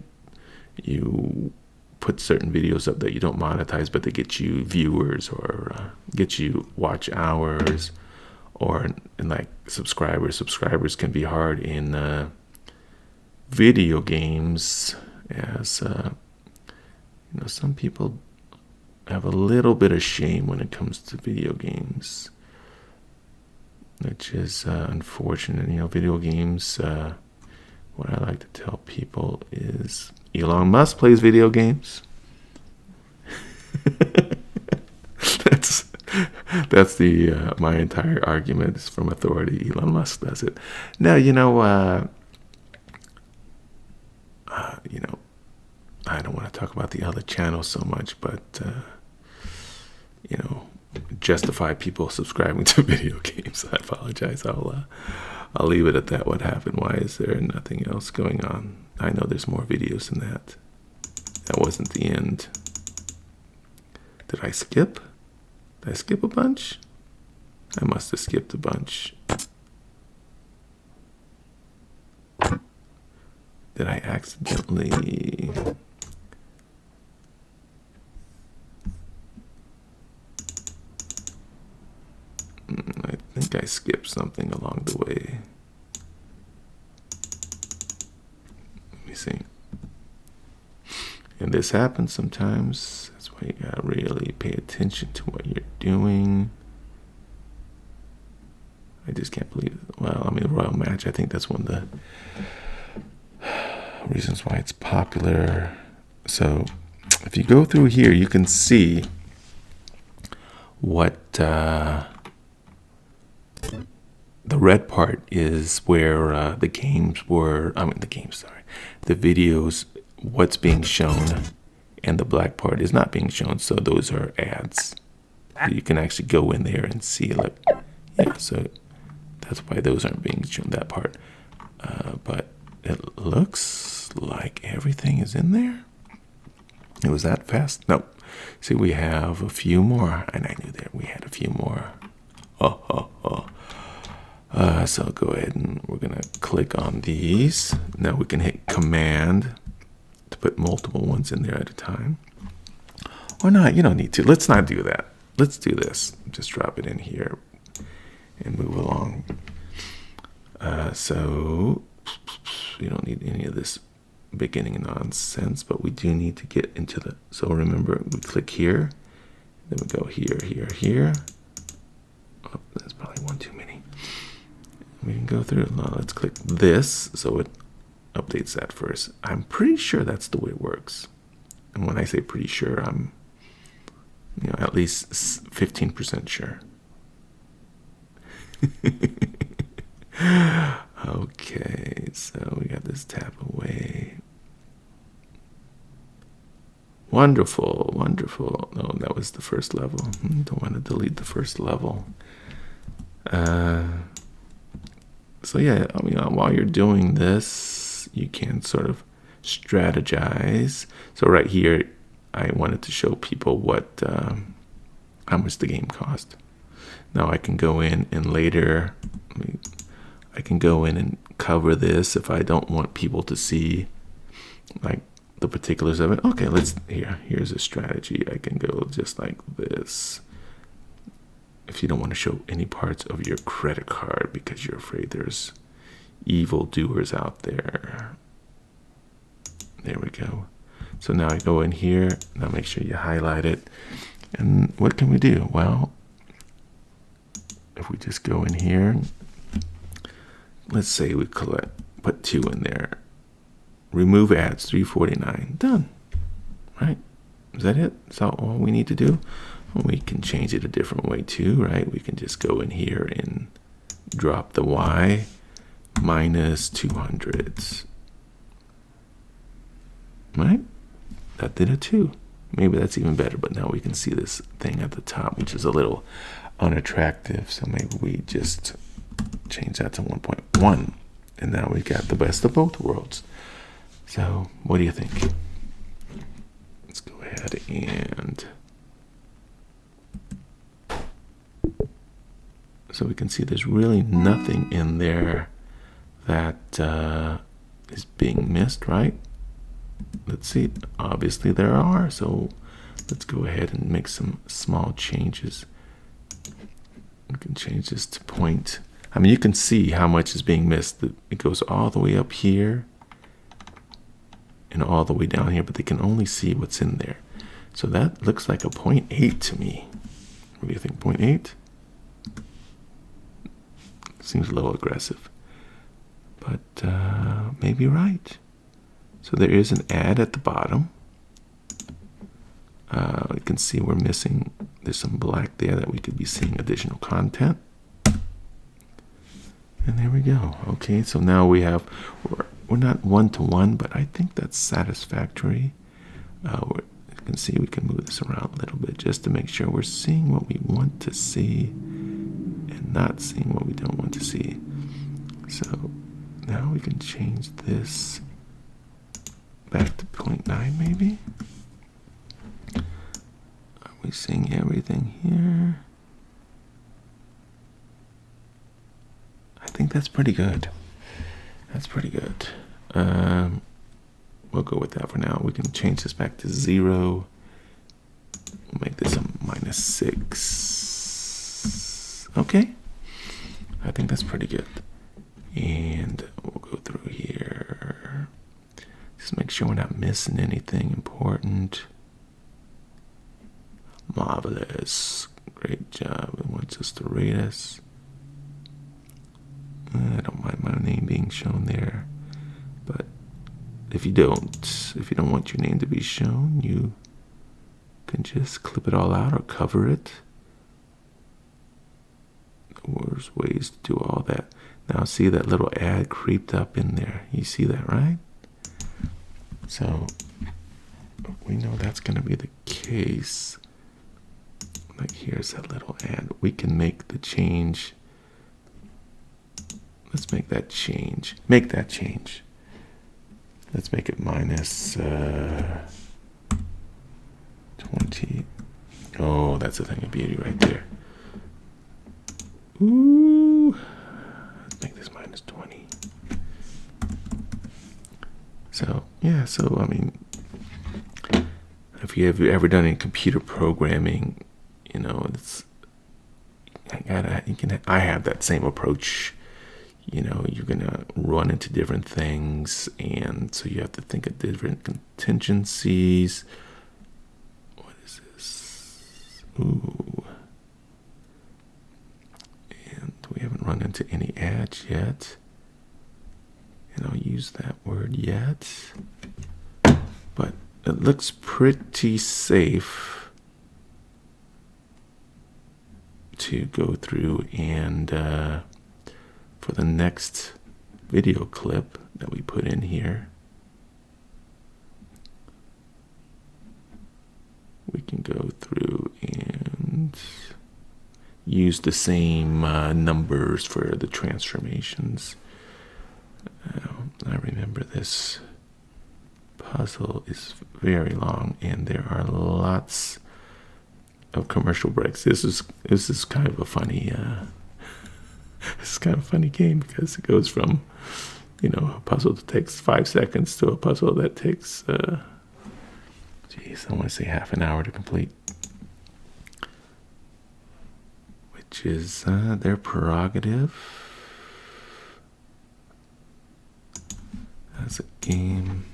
put certain videos up that you don't monetize, but they get you viewers or get you watch hours, or in like subscribers. Subscribers can be hard in video games, as you know, some people have a little bit of shame when it comes to video games, which is unfortunate. You know, video games, what I like to tell people is Elon Musk plays video games. that's the my entire argument is from authority. Elon Musk does it. Now, you know, I don't want to talk about the other channels so much, but you know, justify people subscribing to video games. I apologize. I'll leave it at that. What happened? Why is there nothing else going on? I know there's more videos than that. That wasn't the end. Did I skip? Did I skip a bunch? I must have skipped a bunch. Did I accidentally... I think I skipped something along the way. Let me see. And this happens sometimes. That's why you gotta really pay attention to what you're doing. I just can't believe it. Well, I mean, the Royal Match, I think that's one of the reasons why it's popular. So if you go through here, you can see what the red part is where the videos, what's being shown, and the black part is not being shown. So those are ads. So you can actually go in there and see, like, yeah, so that's why those aren't being shown, that part. But it looks like everything is in there. It was that fast? Nope. See, we have a few more, and I knew that we had a few more. So go ahead and we're gonna click on these. Now we can hit Command to put multiple ones in there at a time. Or not, you don't need to. Let's not do that. Let's do this. Just drop it in here and move along. So you don't need any of this beginning nonsense, but we do need to get into the, so remember, we click here, then we go here. Oh, that's probably one too many. We can go through. Now let's click this, so it updates that first. I'm pretty sure that's the way it works. And when I say pretty sure, I'm, you know, at least 15% sure. Okay, so we got this tap away. Wonderful. No, that was the first level. Don't want to delete the first level. So yeah, I mean, while you're doing this, you can sort of strategize. So right here, I wanted to show people what, how much the game cost. Now I can go in and later, I can go in and cover this if I don't want people to see like the particulars of it. Okay, here's a strategy. I can go just like this. If you don't want to show any parts of your credit card because you're afraid there's evil doers out there. There we go. So now I go in here. Now make sure you highlight it. And what can we do? Well, if we just go in here, let's say we put 2 in there. Remove ads, $3.49. Done. Right? Is that it? Is that all we need to do? Well, we can change it a different way too, right? We can just go in here and drop the Y minus 200. Right? That did it too. Maybe that's even better, but now we can see this thing at the top, which is a little unattractive. So maybe we just change that to 1.1. And now we got the best of both worlds. So what do you think? Let's go ahead and... So we can see there's really nothing in there that is being missed, right? Let's see. Obviously there are, so let's go ahead and make some small changes. We can change this to point. I mean, you can see how much is being missed. It goes all the way up here and all the way down here, but they can only see what's in there. So that looks like a 0.8 to me. What do you think, 0.8? Seems a little aggressive, but maybe right. So there is an add at the bottom. You can see we're missing, there's some black there that we could be seeing additional content. And there we go. Okay, so now we have, we're not one-to-one, but I think that's satisfactory. You can see we can move this around a little bit just to make sure we're seeing what we want to see and not seeing what we don't want to see. So now we can change this back to 0.9 maybe. Are we seeing everything here? I think that's pretty good. That's pretty good. We'll go with that for now. We can change this back to 0. We'll make this a -6. Okay. I think that's pretty good. And we'll go through here. Just make sure we're not missing anything important. Marvelous. Great job. It wants us to rate us. I don't mind my name being shown there. But if you don't want your name to be shown, you can just clip it all out or cover it. There's ways to do all that. Now see that little ad creeped up in there. You see that, right? So we know that's going to be the case. Like here's that little ad. We can make the change. Let's make that change. Make that change. Let's make it minus 20. Oh, that's a thing of beauty right there. Ooh. Let's make this minus 20. So, yeah, so, I mean, if you have ever done any computer programming, you know, I have that same approach. You know, you're going to run into different things, and so you have to think of different contingencies. What is this? Ooh. And we haven't run into any ads yet. And I'll use that word yet. But it looks pretty safe to go through and for the next video clip that we put in here, we can go through and use the same numbers for the transformations. I remember this puzzle is very long and there are lots of commercial breaks. This is kind of a funny it's kind of a funny game because it goes from, you know, a puzzle that takes 5 seconds to a puzzle that takes, I want to say half an hour to complete. Which is their prerogative. As a game.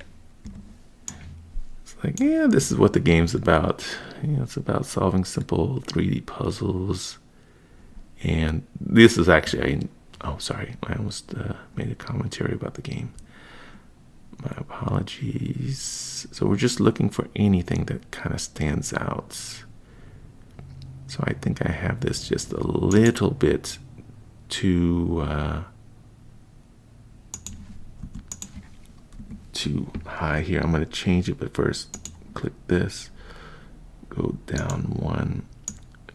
It's like, yeah, this is what the game's about. You know, it's about solving simple 3D puzzles. And this is actually, I almost made a commentary about the game. My apologies. So we're just looking for anything that kind of stands out. So I think I have this just a little bit too high here. I'm going to change it, but first click this, go down 1.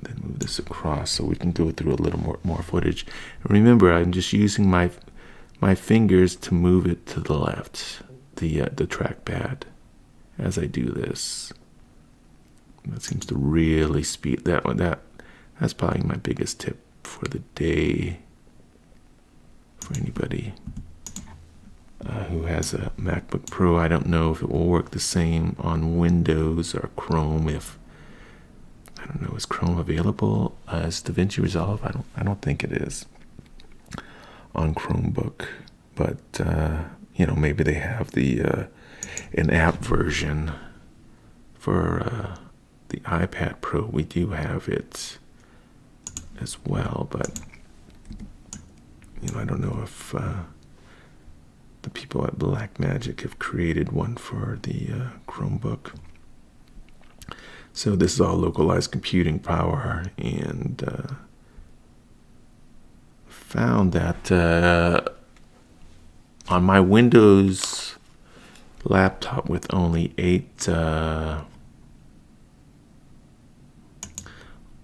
Then move this across so we can go through a little more footage. And remember, I'm just using my fingers to move it to the left, the trackpad, as I do this. That seems to really speed that one. That's probably my biggest tip for the day for anybody. who has a MacBook Pro. I don't know if it will work the same on Windows or Chrome. I don't know, is Chrome available as DaVinci Resolve? I don't think it is on Chromebook, but maybe they have the an app version for the iPad Pro. We do have it as well, but I don't know if the people at Blackmagic have created one for the Chromebook. So this is all localized computing power, and found that on my Windows laptop with only 8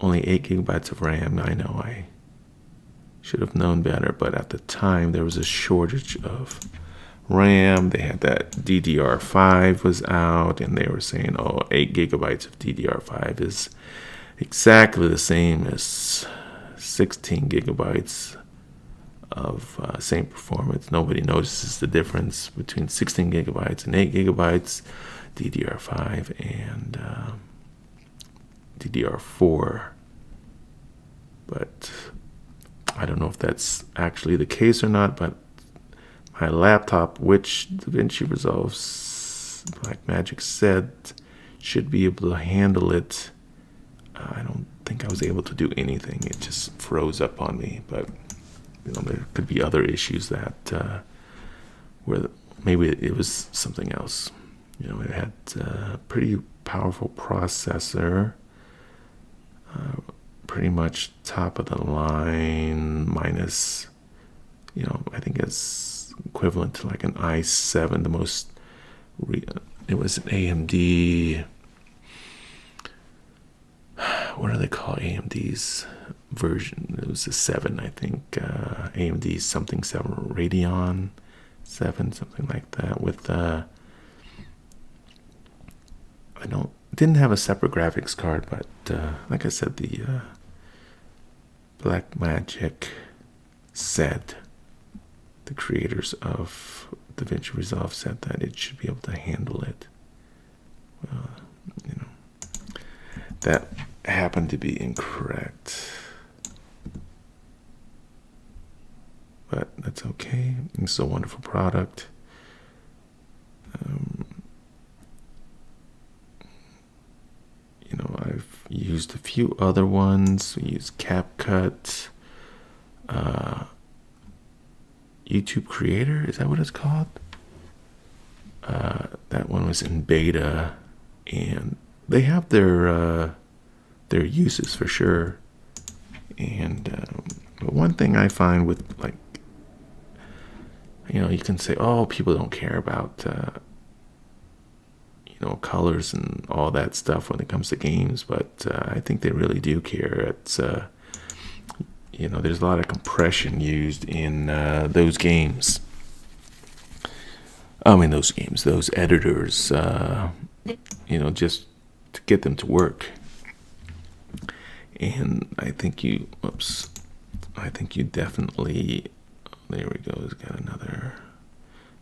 gigabytes of RAM. I know I should have known better, but at the time there was a shortage of RAM. They had that DDR5 was out, and they were saying, 8 gigabytes of DDR5 is exactly the same as 16 gigabytes of same performance. Nobody notices the difference between 16 gigabytes and 8 gigabytes DDR5 and DDR4. But I don't know if that's actually the case or not, but my laptop, which DaVinci Resolve Blackmagic said should be able to handle it, I don't think I was able to do anything. It just froze up on me. But there could be other issues that where maybe it was something else. It had a pretty powerful processor, pretty much top of the line, minus, I think it's equivalent to like an i7. The most, it was an AMD, what do they call AMD's version? It was a 7, I think. AMD something 7, Radeon 7, something like that. With didn't have a separate graphics card, but like I said, the Blackmagic said, the creators of DaVinci Resolve said that it should be able to handle it. Well, that happened to be incorrect, but that's okay. It's a wonderful product. I've used a few other ones. We use CapCut, YouTube Creator, is that what it's called? That one was in beta, and they have their uses for sure. And but one thing I find with, like, you can say, people don't care about colors and all that stuff when it comes to games, but I think they really do care. It's there's a lot of compression used in those games. Those editors, just to get them to work. And I think you definitely, there we go, it's got another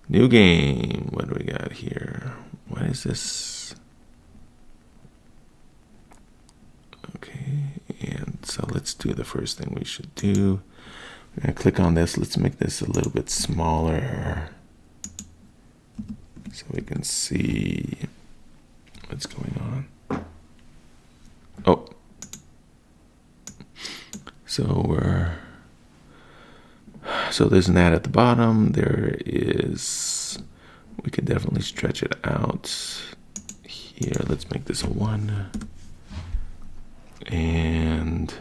new game. What do we got here? What is this? Okay, and so let's do the first thing we should do. We're going to click on this. Let's make this a little bit smaller so we can see what's going on. So there's an ad at the bottom. We could definitely stretch it out here. Let's make this a 1. And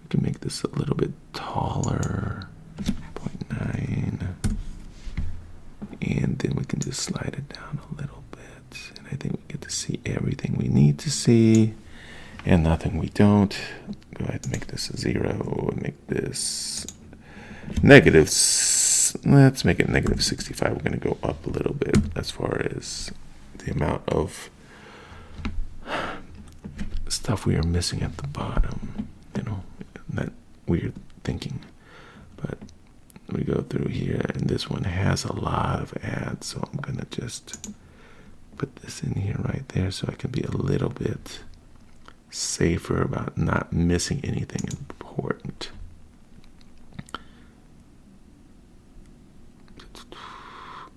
we can make this a little bit taller, 0.9. And then we can just slide it down a little bit. And I think we get to see everything we need to see and nothing we don't. Go ahead and make this a 0. Make this negative. Let's make it negative 65. We're going to go up a little bit as far as the amount of stuff we are missing at the bottom. That weird thinking. But let me go through here, and this one has a lot of ads, so I'm gonna just put this in here right there so I can be a little bit safer about not missing anything important.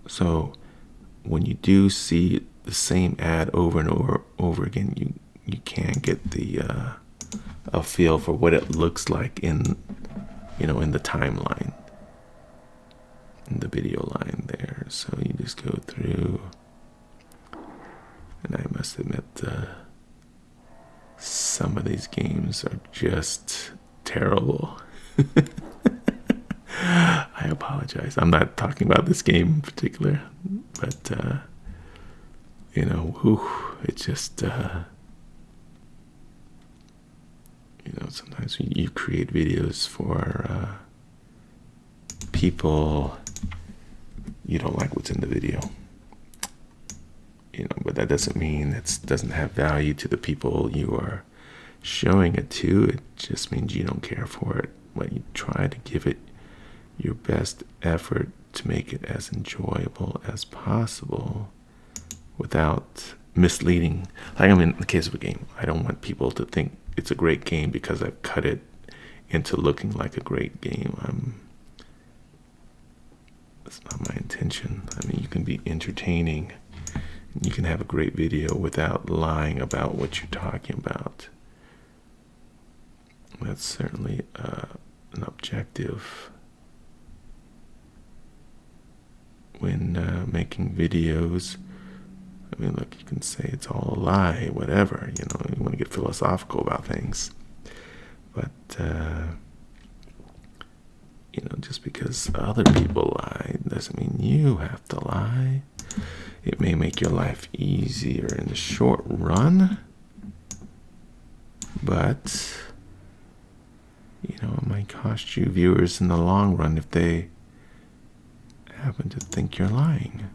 So when you do see the same ad over and over again, you can get the a feel for what it looks like in in the timeline, in the video line there. So you just go through, and I must admit, some of these games are just terrible. I apologize. I'm not talking about this game in particular, but it's just sometimes you create videos for people, you don't like what's in the video, but that doesn't mean it doesn't have value to the people you are showing it to. It just means you don't care for it, but you try to give it your best effort to make it as enjoyable as possible without misleading. Like, in the case of a game, I don't want people to think it's a great game because I've cut it into looking like a great game. That's not my intention. I mean, you can be entertaining. You can have a great video without lying about what you're talking about. That's certainly an objective when making videos. I mean, look, you can say it's all a lie, whatever, you want to get philosophical about things. But, just because other people lie doesn't mean you have to lie. It may make your life easier in the short run, but, it might cost you viewers in the long run if they happen to think you're lying.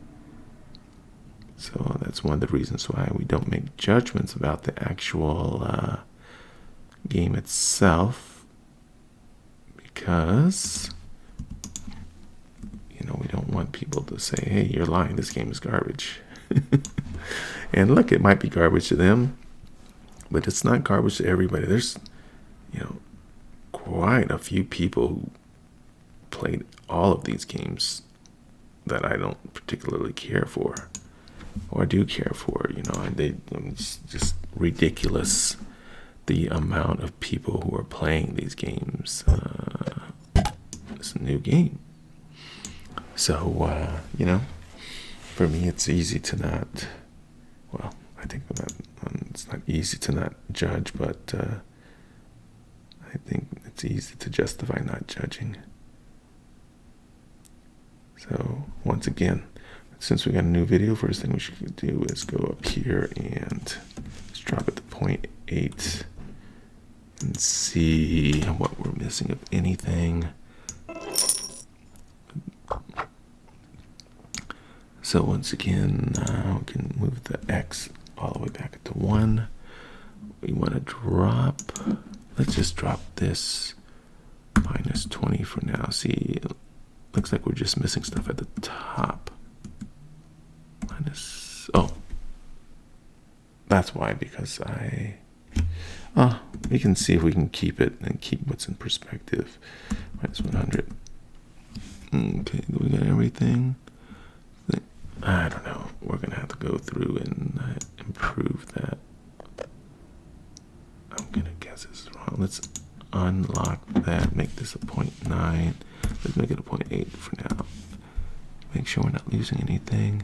So that's one of the reasons why we don't make judgments about the actual game itself, because we don't want people to say, hey, you're lying, this game is garbage. And look, it might be garbage to them, but it's not garbage to everybody. There's quite a few people who played all of these games that I don't particularly care for, or do care for. It's just ridiculous the amount of people who are playing these games. It's a new game, so for me, it's easy to not. Well, I think that it's not easy to not judge, but I think it's easy to justify not judging. So once again, since we got a new video, first thing we should do is go up here and let's drop it to 0.8 and see what we're missing, if anything. So once again, we can move the X all the way back to 1. We want to drop, let's just drop this minus 20 for now. See, looks like we're just missing stuff at the top. That's why, because we can see if we can keep it and keep what's in perspective. Minus 100. Okay, we got everything. I don't know. We're going to have to go through and improve that. I'm going to guess this is wrong. Let's unlock that, make this a 0.9. Let's make it a 0.8 for now. Make sure we're not losing anything.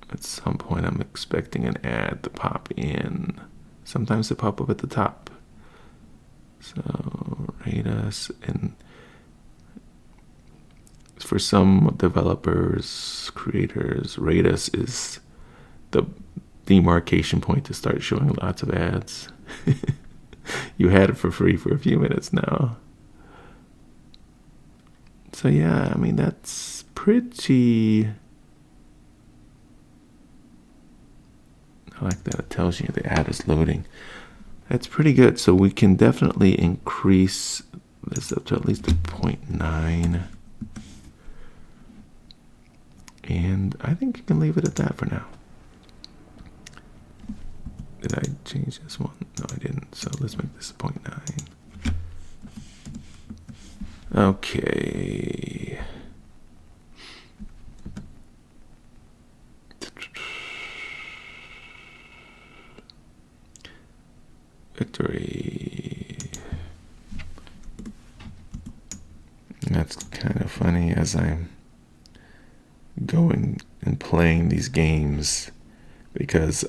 At some point, I'm expecting an ad to pop in. Sometimes they pop up at the top. So, rate us. And for some developers, creators, rate us is the demarcation point to start showing lots of ads. You had it for free for a few minutes now. So yeah, I mean, that's pretty... I like that it tells you the ad is loading. That's pretty good. So we can definitely increase this up to at least a 0.9. And I think you can leave it at that for now. Did I change this one? No, I didn't. So let's make this a 0.9. Okay. Victory. That's kind of funny as I'm going and playing these games, because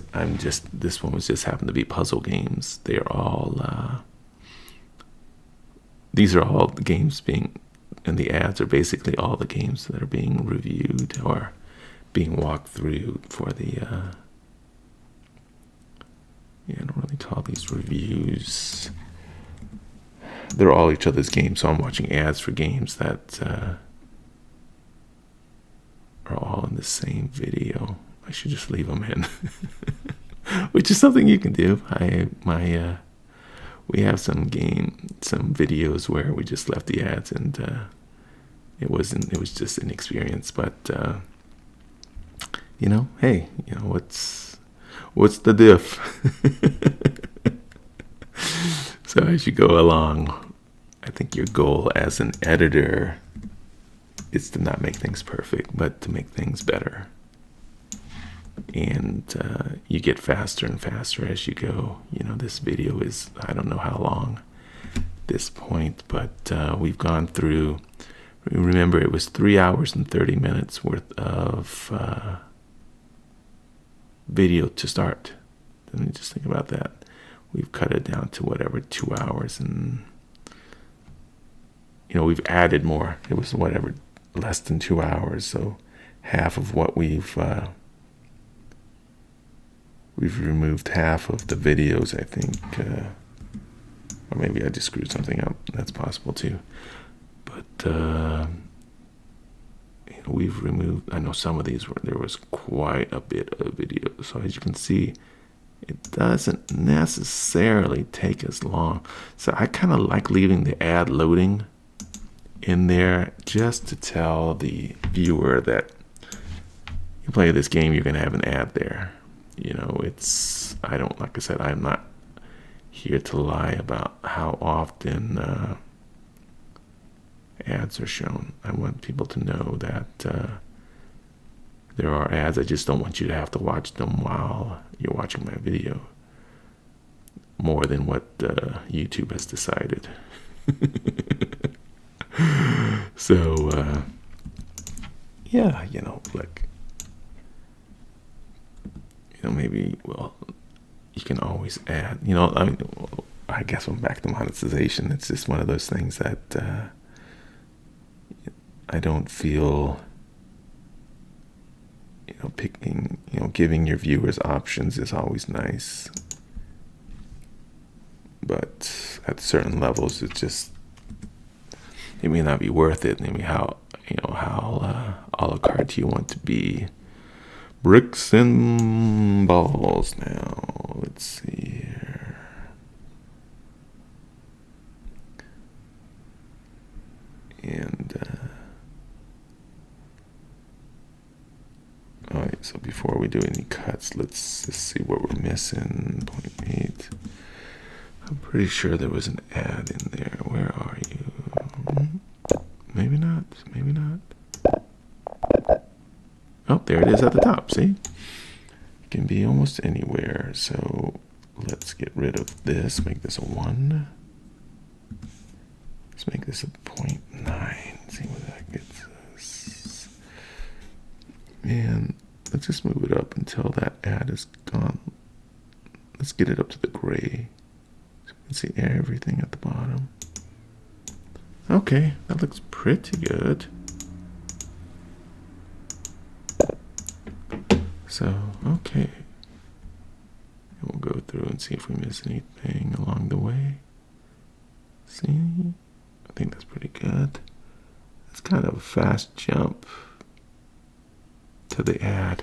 this one was just happened to be puzzle games. They are all these are all the games and the ads are basically all the games that are being reviewed or being walked through for the I don't really call these reviews. They're all each other's games, so I'm watching ads for games that are all in the same video. I should just leave them in, which is something you can do. We have some videos where we just left the ads, and it was just an experience. But hey, what's the diff? So as you go along, I think your goal as an editor is to not make things perfect, but to make things better. And you get faster and faster as you go. This video is, I don't know how long at this point, but we've gone through, remember it was 3 hours and 30 minutes worth of video to start. Let me just think about that. We've cut it down to whatever, 2 hours, and we've added more. It was whatever, less than 2 hours, so half of what we've removed half of the videos, I think, or maybe I just screwed something up. That's possible too. But we've removed, I know some of these there was quite a bit of video. So as you can see, it doesn't necessarily take as long. So I kind of like leaving the ad loading in there just to tell the viewer that you play this game, you're going to have an ad there. Like I said, I'm not here to lie about how often ads are shown. I want people to know that there are ads. I just don't want you to have to watch them while you're watching my video, more than what YouTube has decided. So, look, maybe, you can always add, I guess when back to monetization, it's just one of those things that I don't feel, picking, giving your viewers options is always nice. But at certain levels, it may not be worth it. Maybe how a la carte you want to be. Bricks and balls now. Let's see here. And all right, so before we do any cuts, let's just see what we're missing. 0.8. I'm pretty sure there was an ad in there. Where are you? Maybe not. Maybe not. Oh, there it is at the top. See? It can be almost anywhere. So let's get rid of this. Make this a 1. Let's make this a 0.9. See what that gets us. And let's just move it up until that ad is gone. Let's get it up to the gray. So we can see everything at the bottom. Okay, that looks pretty good. So, okay. We'll go through and see if we miss anything along the way. See? I think that's pretty good. It's kind of a fast jump to the ad.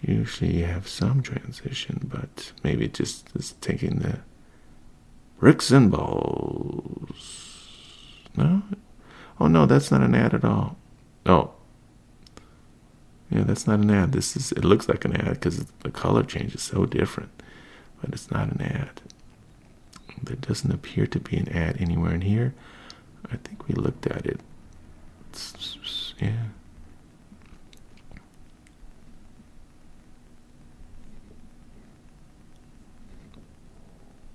Usually you have some transition, but maybe it just is taking the bricks and balls. No? Oh no, that's not an ad at all. Oh. Yeah, that's not an ad. It looks like an ad because the color change is so different, but it's not an ad. There doesn't appear to be an ad anywhere in here. I think we looked at it. Yeah.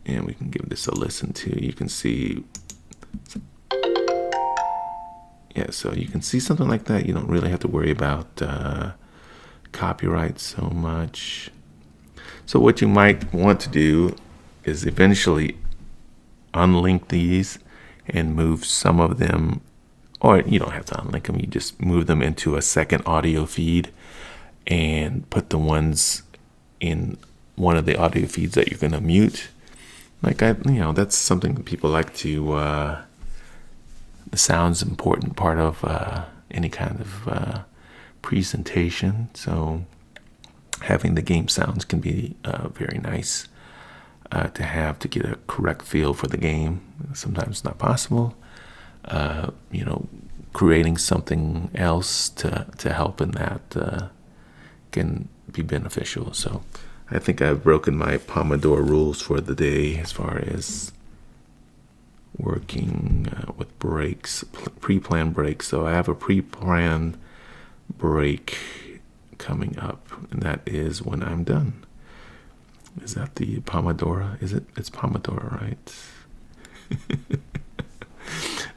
And we can give this a listen too. You can see, yeah, so you can see something like that. You don't really have to worry about copyright so much. So what you might want to do is eventually unlink these and move some of them, or you don't have to unlink them, you just move them into a second audio feed and put the ones in one of the audio feeds that you're going to mute. Like, that's something that people like to, the sound's an important part of any kind of presentation. So having the game sounds can be very nice to have to get a correct feel for the game. Sometimes it's not possible. Creating something else to help in that can be beneficial. So I think I've broken my Pomodoro rules for the day as far as working with breaks, pre-planned breaks. So I have a pre-planned break coming up, and that is when I'm done. Is that the Pomodoro? It's Pomodoro, right?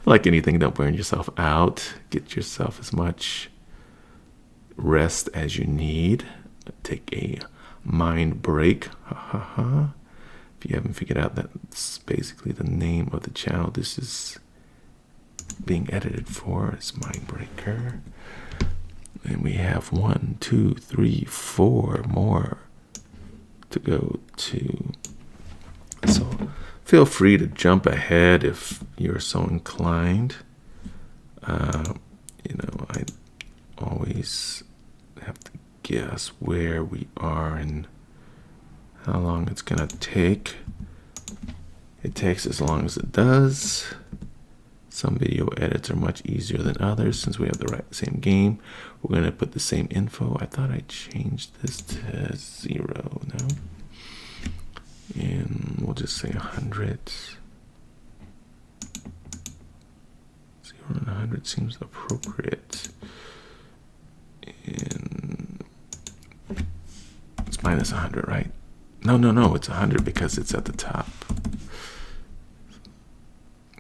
Like anything, don't burn yourself out. Get yourself as much rest as you need. Take a mind break. If you haven't figured out, that's basically the name of the channel this is being edited for. It's Mind Breaker. And we have 1, 2, 3, 4 more to go to. So feel free to jump ahead if you're so inclined. I always have to guess where we are and how long it's gonna take. It takes as long as it does. Some video edits are much easier than others since we have the same game. We're gonna put the same info. I thought I changed this to 0 now. And we'll just say 100. 0 and 100 seems appropriate. And it's minus 100, right? No, it's 100 because it's at the top.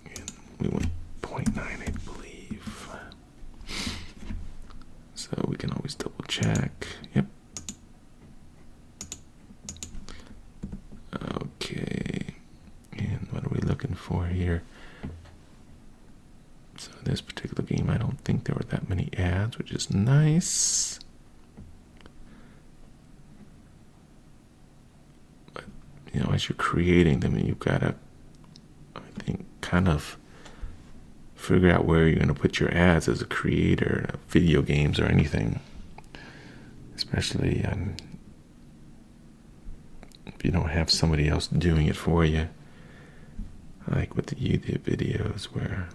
And we went 0.9, I believe. So we can always double check. Yep. Okay. And what are we looking for here? So this particular game, I don't think there were that many ads, which is nice. But, as you're creating them, you've got to, I think, kind of figure out where you're going to put your ads as a creator of video games or anything. Especially if you don't have somebody else doing it for you. Like with the YouTube videos where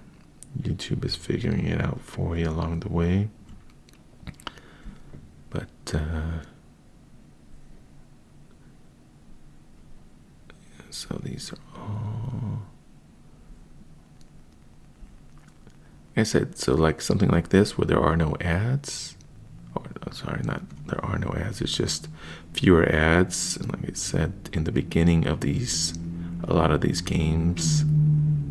YouTube is figuring it out for you along the way. But so these are all, like I said, so like something like this where there are no ads, or sorry, not there are no ads, it's just fewer ads. And like I said, in the beginning of a lot of these games,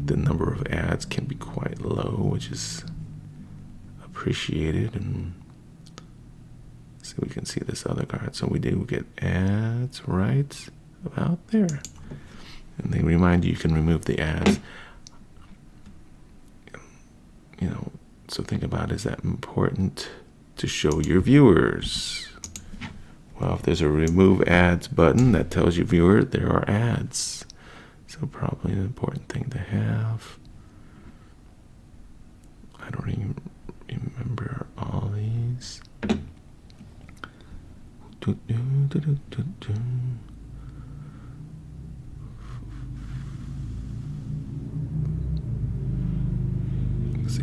the number of ads can be quite low, which is appreciated. And so we can see this other card. So we do get ads right about there. And they remind you can remove the ads. So think about, is that important to show your viewers? Well, if there's a remove ads button, that tells your viewer there are ads. So probably an important thing to have. I don't even remember all these.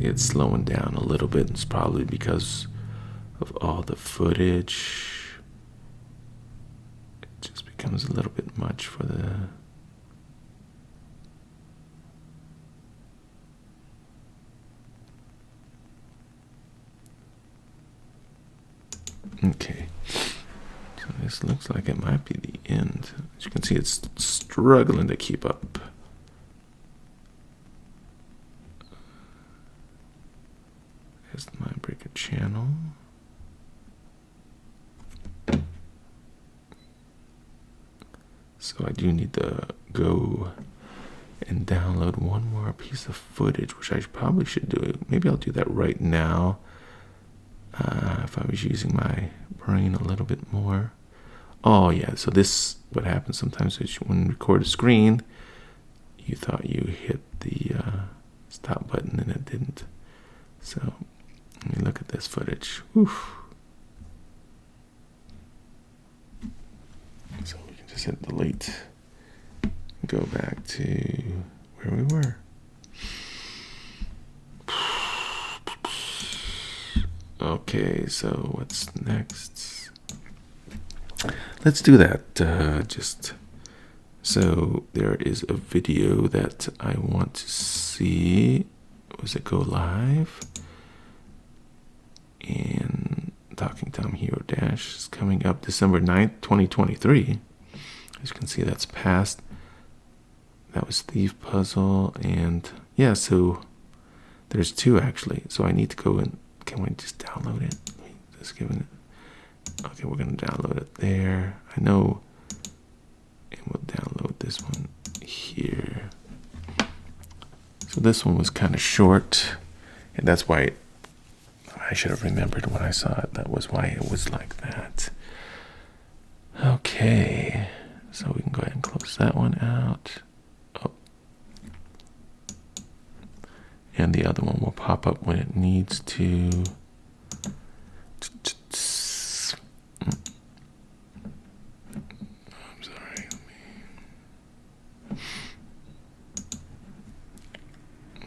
See, it's slowing down a little bit. It's probably because of all the footage. It just becomes a little bit much for the... Okay, so this looks like it might be the end. As you can see, it's struggling to keep up. There's my breaker channel. So I do need to go and download one more piece of footage, which I probably should do. Maybe I'll do that right now. If I was using my brain a little bit more. Oh yeah, so this, what happens sometimes is when you record a screen, you thought you hit the stop button and it didn't. So let me look at this footage. Oof. So we can just hit delete, go back to where we were. Okay, so what's next? Let's do that. So there is a video that I want to see. Was it go live? And Talking Tom Hero Dash is coming up December 9th, 2023. As you can see, that's past. That was Thief Puzzle. And yeah, so there's two actually. So I need to go in. Can we just download it? Just give it. Okay, we're gonna download it there. I know, and we'll download this one here. So this one was kind of short, and that's why I should have remembered when I saw it. That was why it was like that. Okay, so we can go ahead and close that one out. Oh. And the other one will pop up when it needs to. I'm sorry.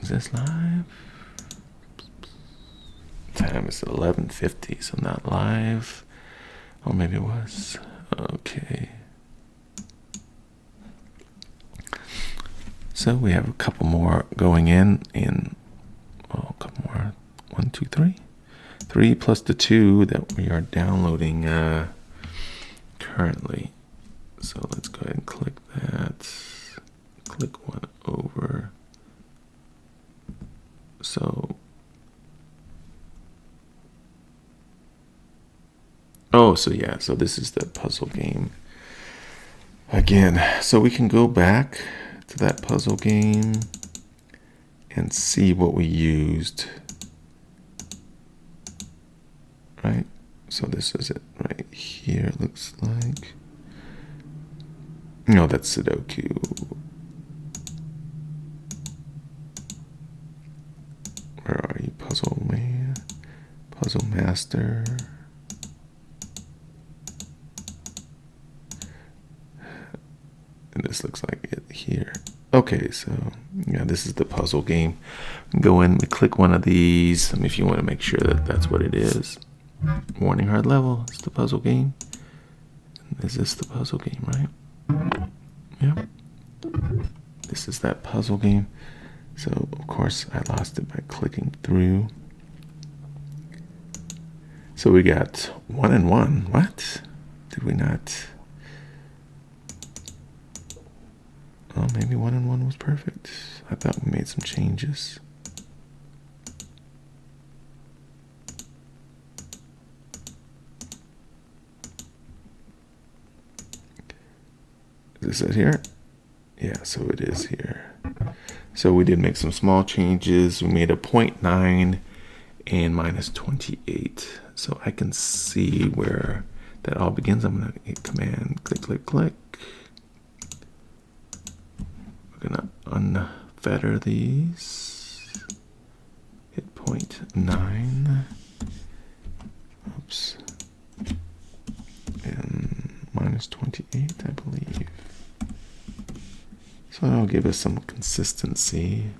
Is this live? Time is 11:50, so not live. Oh, maybe it was. Okay. So we have a couple more going in, a couple more. 1, 2, 3. 3 plus the 2 that we are downloading currently. So let's go ahead and click that. Click one over. So, oh, so yeah, so this is the puzzle game again. So we can go back to that puzzle game and see what we used. Right? So this is it right here, it looks like. No, that's Sudoku. Where are you? Puzzle man? Puzzle master. And this looks like it here. Okay, so yeah, this is the puzzle game. Go in, we click one of these. If you want to make sure that that's what it is. Warning, hard level. It's the puzzle game. Is this the puzzle game, right? Yeah. This is that puzzle game. So of course I lost it by clicking through. So we got 1 and 1. What? Did we not? Oh, maybe 1 and 1 was perfect. I thought we made some changes. Is it here? Yeah, so it is here. So we did make some small changes. We made a 0.9 and minus 28. So I can see where that all begins. I'm going to hit command, click, click, click. We're going to unfetter these. Hit 0.9. Oops. And minus 28, I believe. So that'll give us some consistency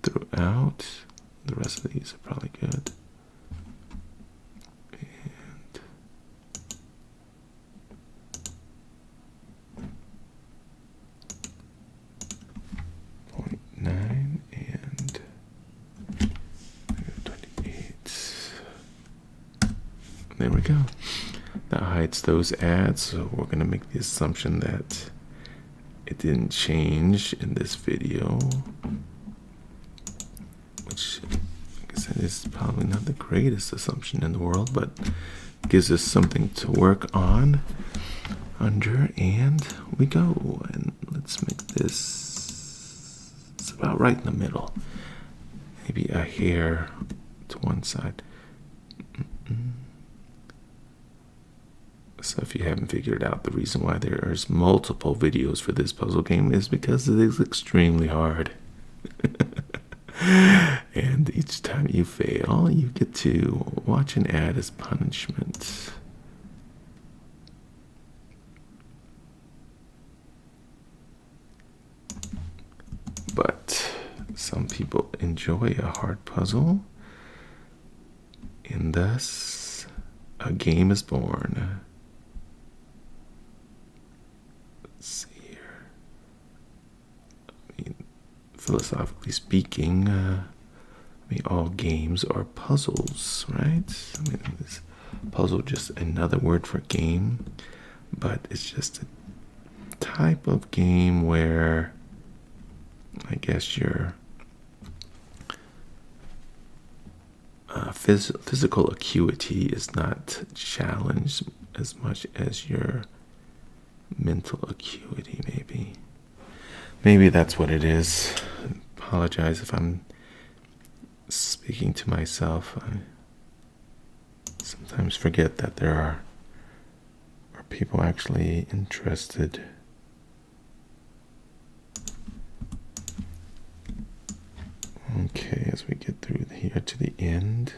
throughout. The rest of these are probably good. And 0.9 and 28. There we go. That hides those ads, so we're going to make the assumption that it didn't change in this video, which, like I said, is probably not the greatest assumption in the world, but gives us something to work on under, and we go. And let's make this, it's about right in the middle, maybe a hair to one side. So if you haven't figured out, the reason why there's multiple videos for this puzzle game is because it is extremely hard. And each time you fail, you get to watch an ad as punishment. But some people enjoy a hard puzzle, and thus a game is born. Philosophically speaking, all games are puzzles, right? Is puzzle just another word for game? But it's just a type of game where I guess your physical acuity is not challenged as much as your mental acuity, maybe. Maybe that's what it is. I apologize if I'm speaking to myself. I sometimes forget that there are people actually interested. Okay, as we get through here to the end.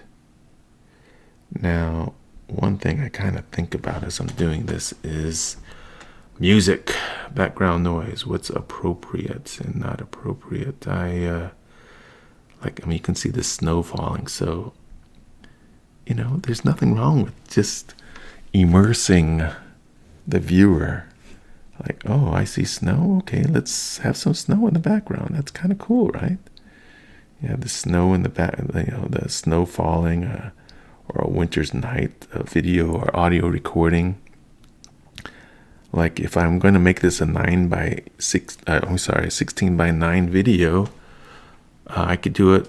Now, one thing I kind of think about as I'm doing this is music, background noise, what's appropriate and not appropriate. You can see the snow falling, so, there's nothing wrong with just immersing the viewer. Like, oh, I see snow, okay, let's have some snow in the background. That's kind of cool, right? You have the snow in the back, the snow falling, or a winter's night, a video or audio recording. Like if I'm going to make this a 16 by 9 video, I could do it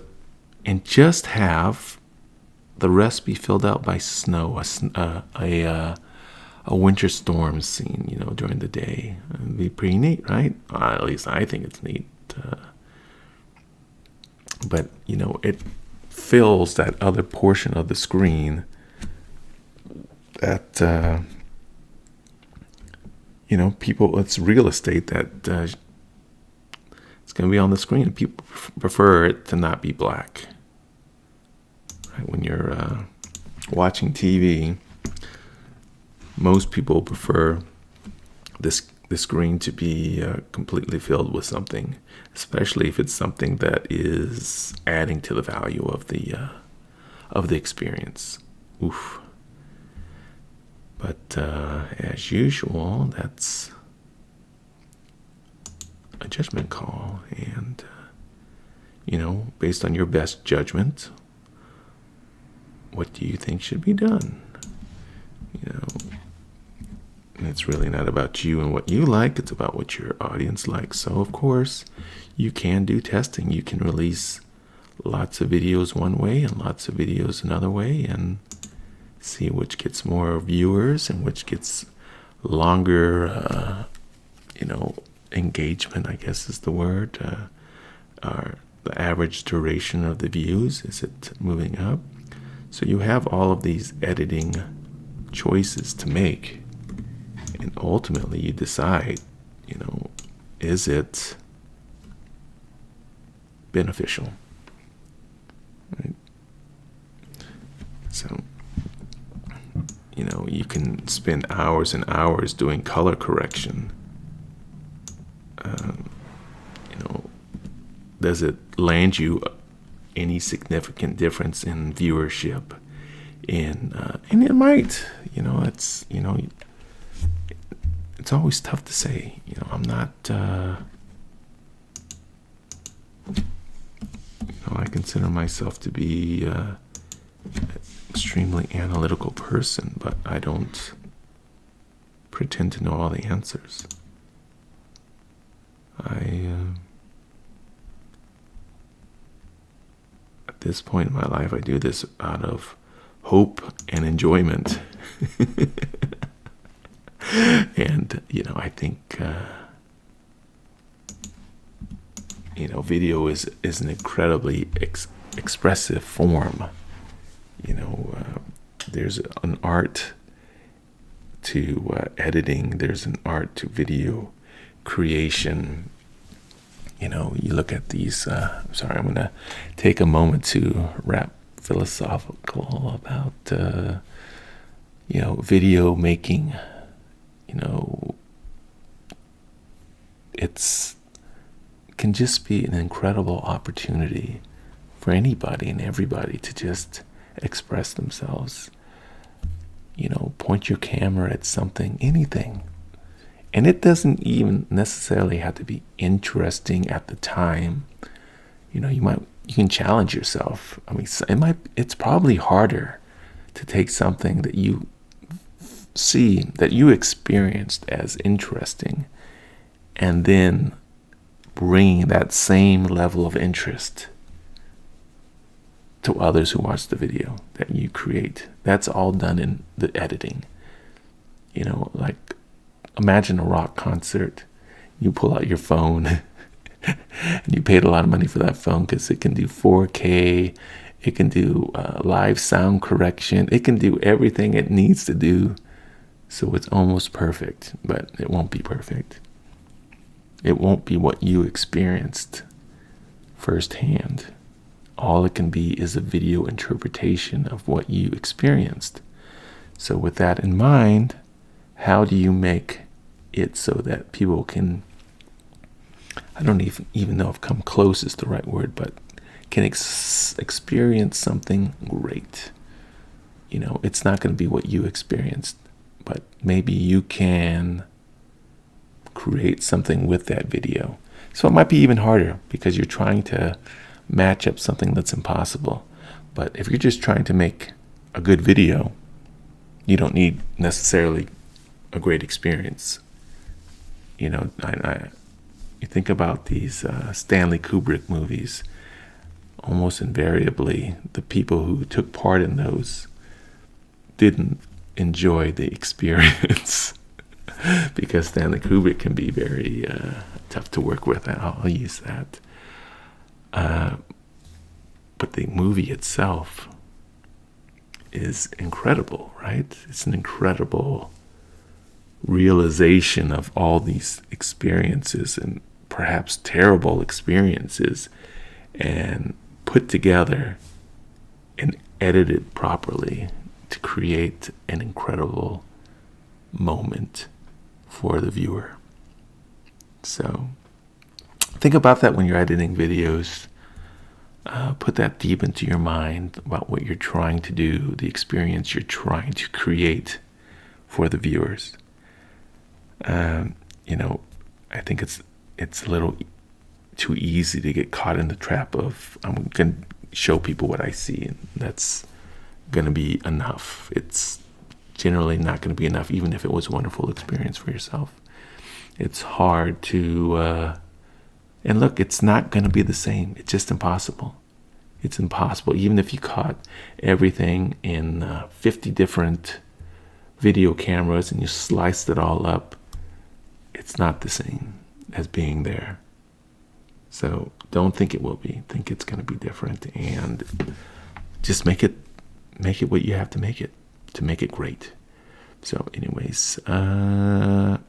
and just have the rest be filled out by snow, a winter storm scene, during the day. It'd be pretty neat, right? At least I think it's neat. But it fills that other portion of the screen that. People, it's real estate that it's going to be on the screen. People prefer it to not be black. Right? When you're watching TV, most people prefer the screen to be completely filled with something, especially if it's something that is adding to the value of the experience. Oof. But as usual, that's a judgment call. And, based on your best judgment, what do you think should be done? And it's really not about you and what you like. It's about what your audience likes. So, of course, you can do testing. You can release lots of videos one way and lots of videos another way, and see which gets more viewers and which gets longer, engagement, I guess is the word. Or the average duration of the views, is it moving up? So you have all of these editing choices to make. And ultimately you decide, is it beneficial? Right? So, you can spend hours and hours doing color correction. Does it land you any significant difference in viewership. And it might, it's always tough to say. I'm not, I consider myself to be an extremely analytical person, but I don't pretend to know all the answers. At this point in my life, I do this out of hope and enjoyment. And, I think, video is an incredibly expressive form. There's an art to editing. There's an art to video creation. You look at these. I'm going to take a moment to wrap philosophical about, video making. It's can just be an incredible opportunity for anybody and everybody to just express themselves. Point your camera at something, anything. And it doesn't even necessarily have to be interesting at the time. You can challenge yourself. It's probably harder to take something that you see, that you experienced as interesting, and then bring that same level of interest to others who watch the video that you create. That's all done in the editing. Like imagine a rock concert. You pull out your phone and you paid a lot of money for that phone because it can do 4K, it can do live sound correction, it can do everything it needs to do. So it's almost perfect, but it won't be perfect. It won't be what you experienced firsthand. All it can be is a video interpretation of what you experienced. So with that in mind, how do you make it so that people can, I don't even know if come close is the right word, but can experience something great? It's not going to be what you experienced, but maybe you can create something with that video. So it might be even harder because you're trying to match up something that's impossible. But if you're just trying to make a good video, you don't need necessarily a great experience. You think about these Stanley Kubrick movies. Almost invariably, the people who took part in those didn't enjoy the experience because Stanley Kubrick can be very tough to work with. I'll use that. But the movie itself is incredible, right? It's an incredible realization of all these experiences and perhaps terrible experiences, and put together and edited properly to create an incredible moment for the viewer. So think about that when you're editing videos. Put that deep into your mind about what you're trying to do, the experience you're trying to create for the viewers. I think it's a little too easy to get caught in the trap of I'm going to show people what I see, and that's going to be enough. It's generally not going to be enough, even if it was a wonderful experience for yourself. It's hard to, and look, it's not going to be the same. It's just impossible. It's impossible. Even if you caught everything in 50 different video cameras and you sliced it all up, it's not the same as being there. So don't think it will be. Think it's going to be different, and just make it what you have to make it great. So anyways, going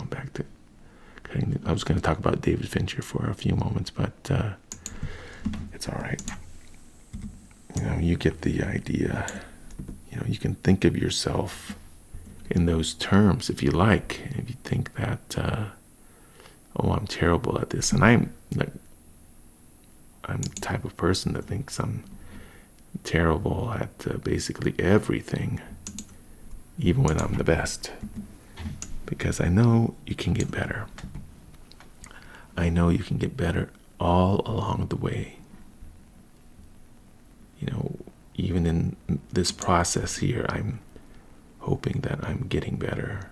back to, I was going to talk about David Fincher for a few moments, but it's all right. You get the idea. You can think of yourself in those terms if you like. If you think that, I'm terrible at this, and I'm like, I'm the type of person that thinks I'm terrible at basically everything, even when I'm the best, because I know you can get better. I know you can get better all along the way. Even in this process here, I'm hoping that I'm getting better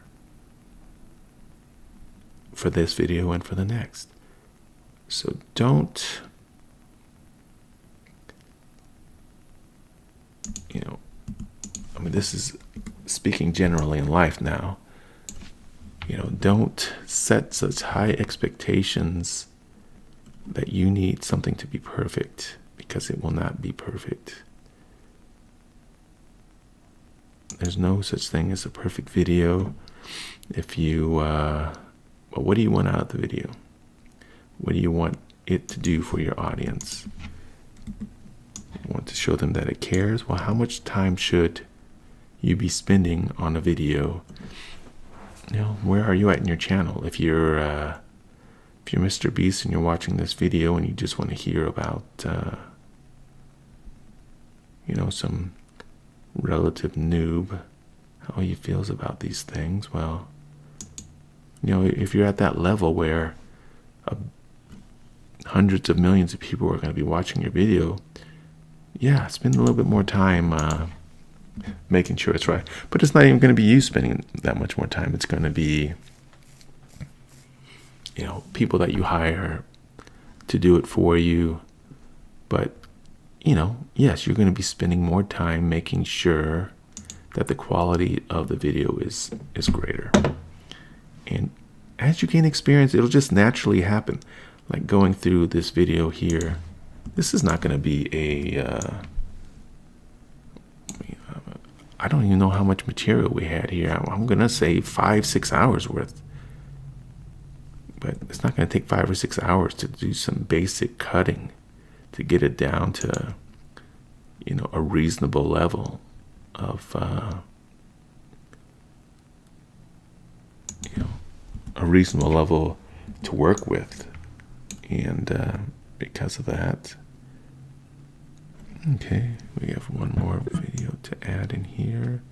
for this video and for the next. So don't, this is speaking generally in life now. Don't set such high expectations that you need something to be perfect, because it will not be perfect. There's no such thing as a perfect video. If you, what do you want out of the video? What do you want it to do for your audience? You want to show them that it cares? Well, how much time should you be spending on a video? Where are you at in your channel? If you're Mr. Beast and you're watching this video and you just want to hear about, some relative noob, how he feels about these things, well, if you're at that level where hundreds of millions of people are going to be watching your video, spend a little bit more time making sure it's right. But it's not even going to be you spending that much more time. It's going to be, people that you hire to do it for you. But, yes, you're going to be spending more time making sure that the quality of the video is greater. And as you gain experience, it'll just naturally happen. Like going through this video here, this is not going to be I don't even know how much material we had here. I'm going to say 5-6 hours worth. But it's not going to take 5 or 6 hours to do some basic cutting to get it down to, a reasonable level of, a reasonable level to work with. And because of that, okay, we have one more video to add in here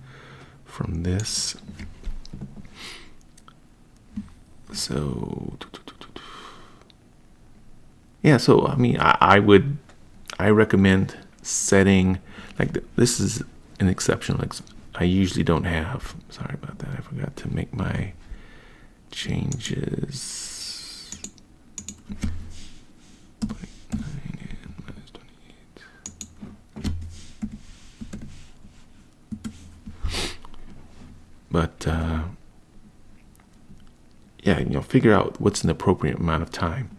from this. So, I recommend setting, this is an exception. I usually don't have, sorry about that, I forgot to make my changes. But figure out what's an appropriate amount of time,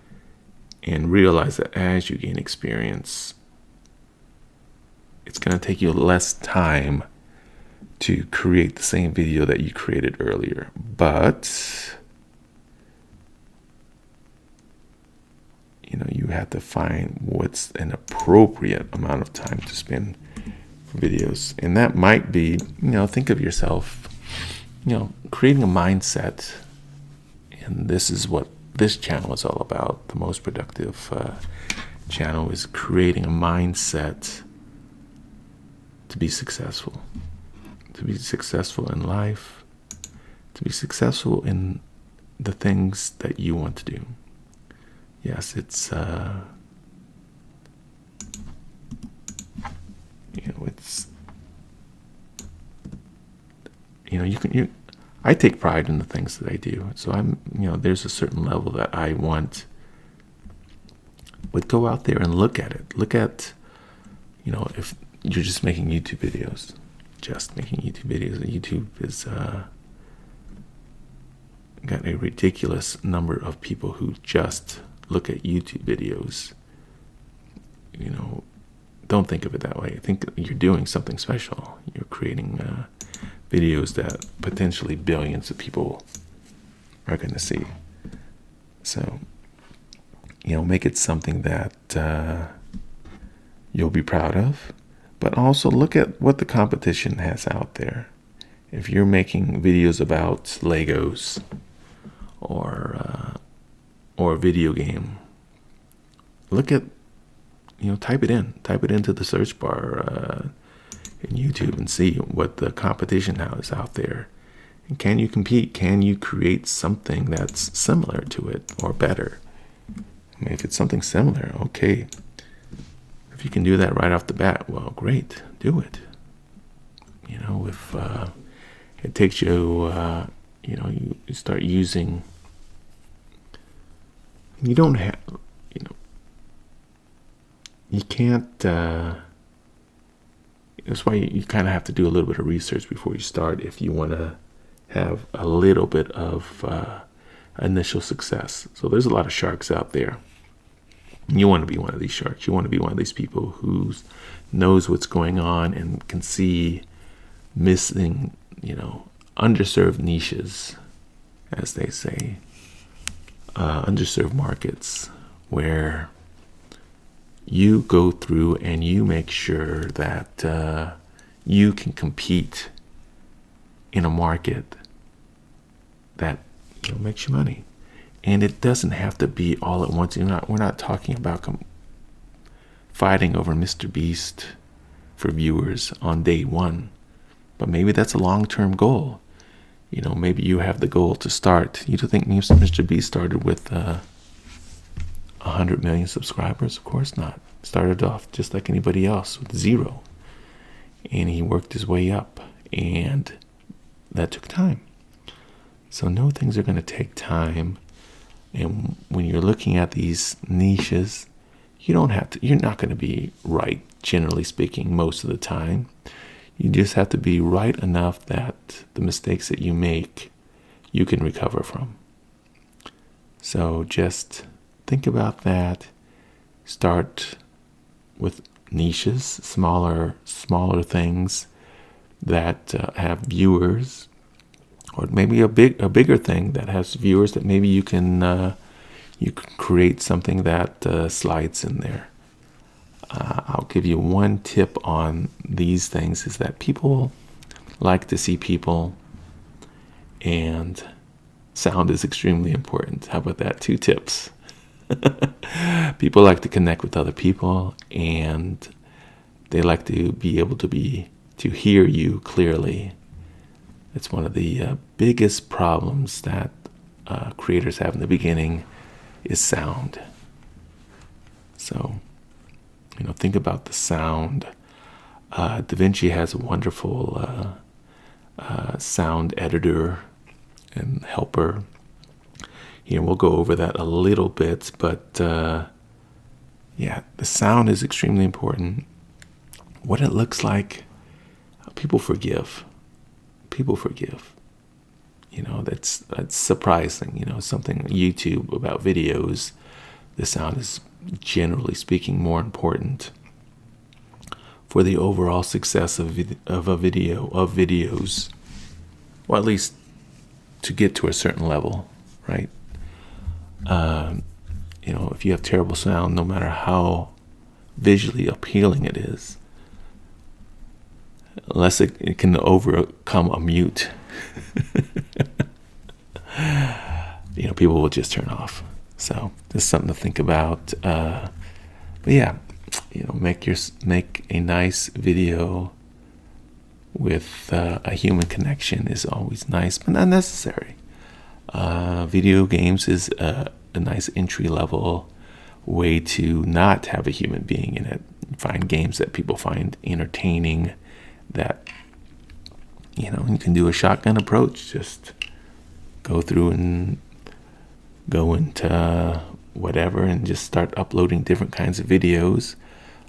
and realize that as you gain experience, it's going to take you less time to create the same video that you created earlier. But you have to find what's an appropriate amount of time to spend for videos. And that might be, think of yourself, creating a mindset. And this is what this channel is all about. The Most Productive channel is creating a mindset to be successful. To be successful in life. To be successful in the things that you want to do. Yes, it's I take pride in the things that I do. So there's a certain level that I want. But go out there and look at it. Look at, if you're just making YouTube videos. YouTube is got a ridiculous number of people who just look at YouTube videos. Don't think of it that way. Think you're doing something special. You're creating videos that potentially billions of people are going to see. So, make it something that you'll be proud of, but also look at what the competition has out there. If you're making videos about Legos or a video game, look at type it into the search bar in YouTube and see what the competition now is out there. And can you compete? Can you create something that's similar to it or better? I mean, if it's something similar, okay. If you can do that right off the bat, well, great, do it. If it takes you, you start using, you don't have, you can't, that's why you kind of have to do a little bit of research before you start if you want to have a little bit of initial success. So there's a lot of sharks out there. You want to be one of these sharks. You want to be one of these people who knows what's going on and can see missing, underserved niches, as they say, underserved markets, where you go through and you make sure that you can compete in a market that makes you money. And it doesn't have to be all at once. We're not talking about fighting over Mr. Beast for viewers on day one. But maybe that's a long-term goal. Maybe you have the goal to start. You don't think Mr. Beast started with 100 million subscribers? Of course not. Started off just like anybody else with 0. And he worked his way up. And that took time. So no, things are going to take time. And when you're looking at these niches, you're not going to be right, generally speaking, most of the time. You just have to be right enough that the mistakes that you make, you can recover from. So just think about that. Start with niches, smaller things that have viewers. Or maybe a bigger thing that has viewers that maybe you can create something that slides in there. I'll give you one tip on these things is that people like to see people, and sound is extremely important. How about that? 2 tips. People like to connect with other people, and they like to be able to hear you clearly. It's one of the biggest problems that creators have in the beginning is sound. So, think about the sound. DaVinci has a wonderful sound editor and helper. Here, we'll go over that a little bit, but the sound is extremely important. What it looks like, people forgive. That's surprising. Something on YouTube about videos, the sound is generally speaking more important for the overall success of videos, or at least to get to a certain level, right? If you have terrible sound, no matter how visually appealing it is, unless it can overcome a mute, people will just turn off. So just something to think about. But yeah, make a nice video with a human connection is always nice, but not necessary. Video games is a nice entry level way to not have a human being in it. Find games that people find entertaining, that you can do a shotgun approach. Just go through and go into whatever and just start uploading different kinds of videos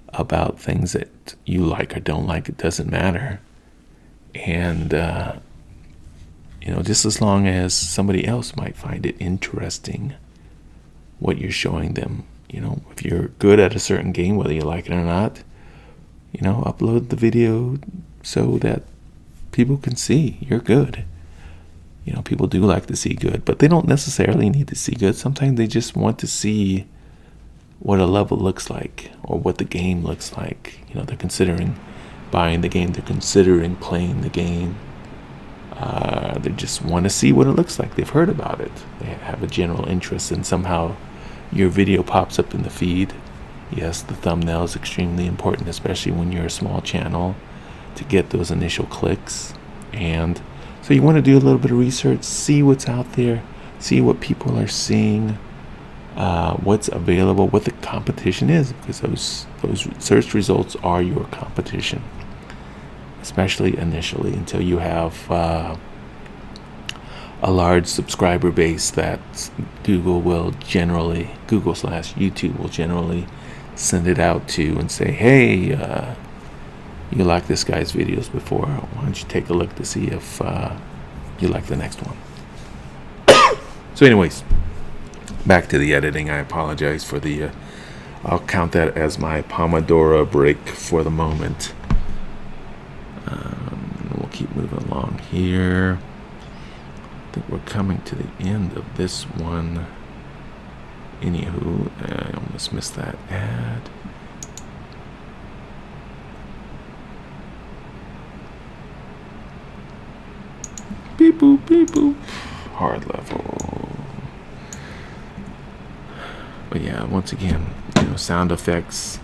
about things that you like or don't like. It doesn't matter. And just as long as somebody else might find it interesting what you're showing them. If you're good at a certain game, whether you like it or not, upload the video so that people can see you're good. People do like to see good, but they don't necessarily need to see good. Sometimes they just want to see what a level looks like or what the game looks like. They're considering buying the game. They're considering playing the game. They just want to see what it looks like. They've heard about it. They have a general interest, and somehow your video pops up in the feed. Yes, the thumbnail is extremely important, especially when you're a small channel, to get those initial clicks. And so you want to do a little bit of research, see what's out there, see what people are seeing, what's available, what the competition is, because those search results are your competition, especially initially, until you have a large subscriber base that Google / YouTube will generally send it out to and say, hey, you liked this guy's videos before, why don't you take a look to see if you like the next one. So anyways, back to the editing. I apologize for the I'll count that as my Pomodoro break for the moment. We'll keep moving along here. I think we're coming to the end of this one. Anywho, I almost missed that ad. Beep boop, beep boop. Hard level. But yeah, once again, sound effects.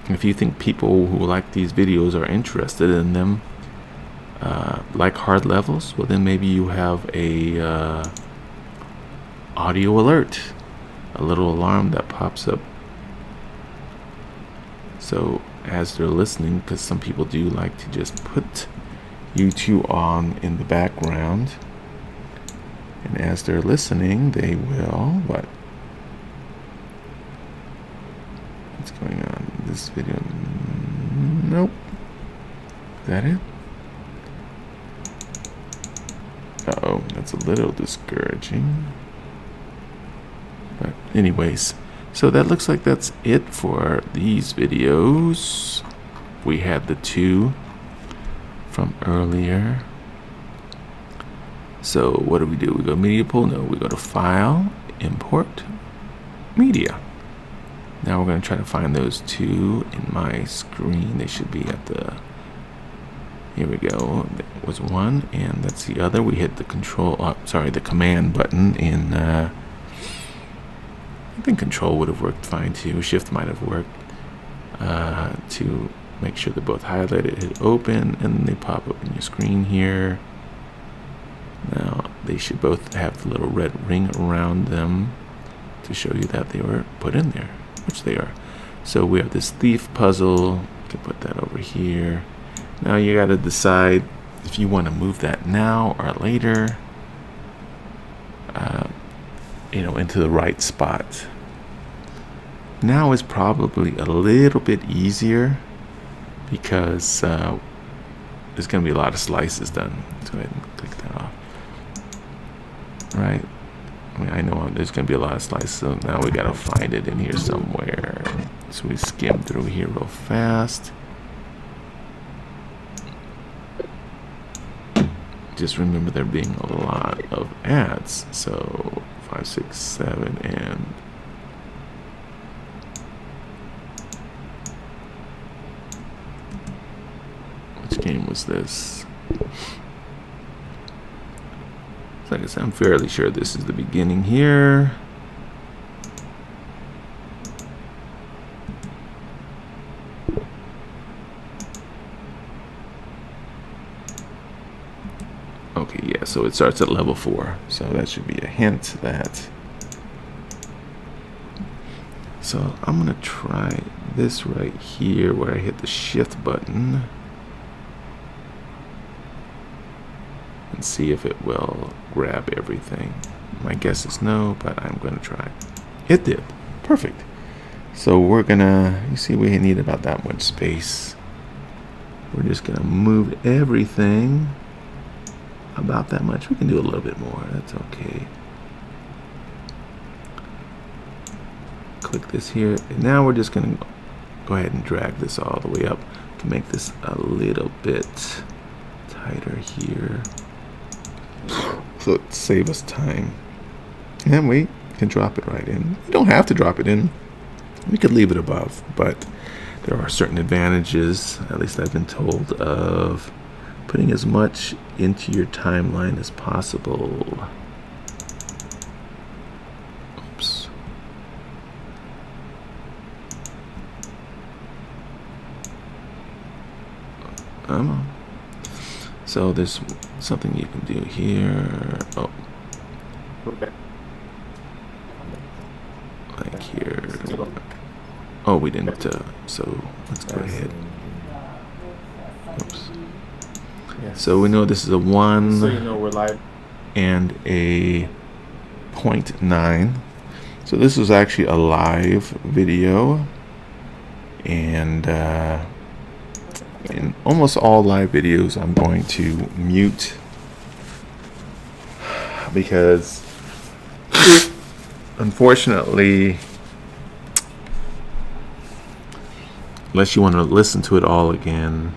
If you think people who like these videos are interested in them, like hard levels, well then maybe you have a audio alert, a little alarm that pops up. So as they're listening, because some people do like to just put YouTube on in the background, and as they're listening, they will what's going on in this video? Nope. Is that it? Uh-oh, that's a little discouraging. But anyways, so that looks like that's it for these videos. We had the two from earlier. So what do? We go media pool? No, we go to File, Import, Media. Now we're going to try to find those two in my screen. They should be at the... Here we go. That was one, and that's the other. We hit the the command button in... I think Control would have worked fine too. Shift might have worked to make sure they're both highlighted. Hit Open, and they pop up in your screen here. Now they should both have the little red ring around them to show you that they were put in there, which they are. So we have this thief puzzle. You can put that over here. Now you got to decide if you want to move that now or later, into the right spot. Now is probably a little bit easier because there's going to be a lot of slices done. Let's go ahead and click that off. Right. I know there's going to be a lot of slices, so now we got to find it in here somewhere. So we skim through here real fast. Just remember there being a lot of ads. So 5, 6, 7, and which game was this? Like I said, I'm fairly sure this is the beginning here. Okay, yeah, so it starts at level 4. So that should be a hint that. So I'm gonna try this right here where I hit the shift button and see if it will grab everything. My guess is no, but I'm gonna try. It did. Perfect. So we're gonna, you see we need about that much space. We're just gonna move everything about that much. We can do a little bit more, that's okay. Click this here, and now we're just gonna go ahead and drag this all the way up to make this a little bit tighter here. So it save us time. And we can drop it right in. You don't have to drop it in. We could leave it above, but there are certain advantages, at least I've been told, of putting as much into your timeline as possible. Oops. Come on. So there's something you can do here. Oh, like here. Oh, we didn't. So let's go ahead. Oops. Yes. So we know this is a 1 So you know we're live. and a 0.9. So this was actually a live video, and in almost all live videos I'm going to mute because unfortunately, unless you want to listen to it all again,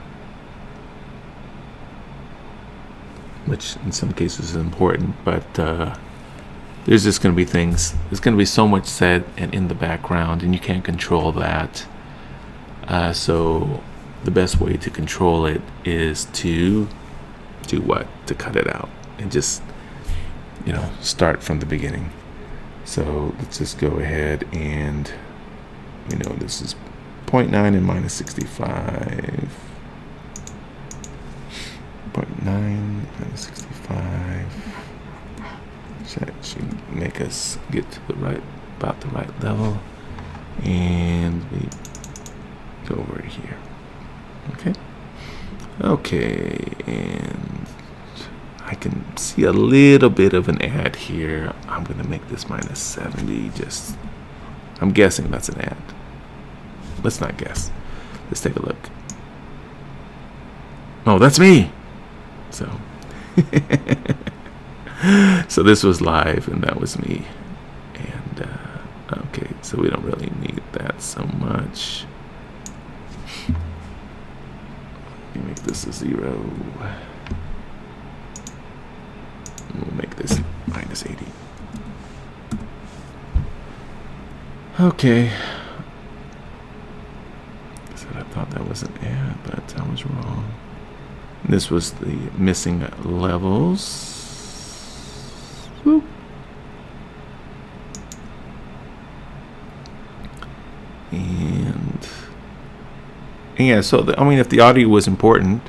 which in some cases is important, but there's just going to be things, there's going to be so much said and in the background, and you can't control that. So the best way to control it is to do what? To cut it out and just, start from the beginning. So let's just go ahead and, this is 0.9 and minus 65. 0.9 minus 65. That should make us get to about the right level. And we go over here. Okay, and I can see a little bit of an ad here. I'm gonna make this minus 70. I'm guessing that's an ad. Let's not guess. Let's take a look. Oh, that's me. So so this was live and that was me. And okay, so we don't really need that so much. Let me make this a 0. We'll make this minus 80. Okay. So I thought that was an ad, but I was wrong. This was the missing levels. Whoop. And yeah, so if the audio was important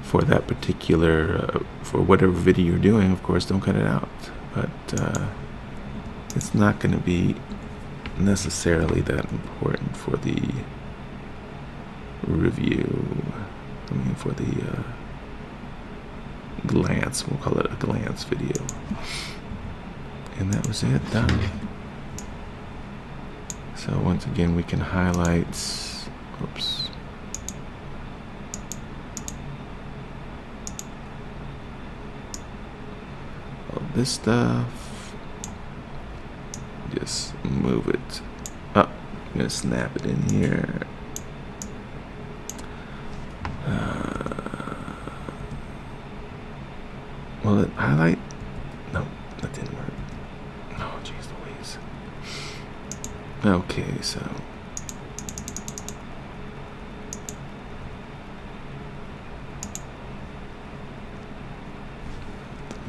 for that particular, for whatever video you're doing, of course, don't cut it out. But it's not going to be necessarily that important for the review. For the glance, we'll call it a glance video. And that was it, done. So once again, we can highlight, oops. All this stuff. Just move it up. I'm gonna snap it in here. Will it highlight? No, that didn't work. Oh, jeez Louise. Okay, so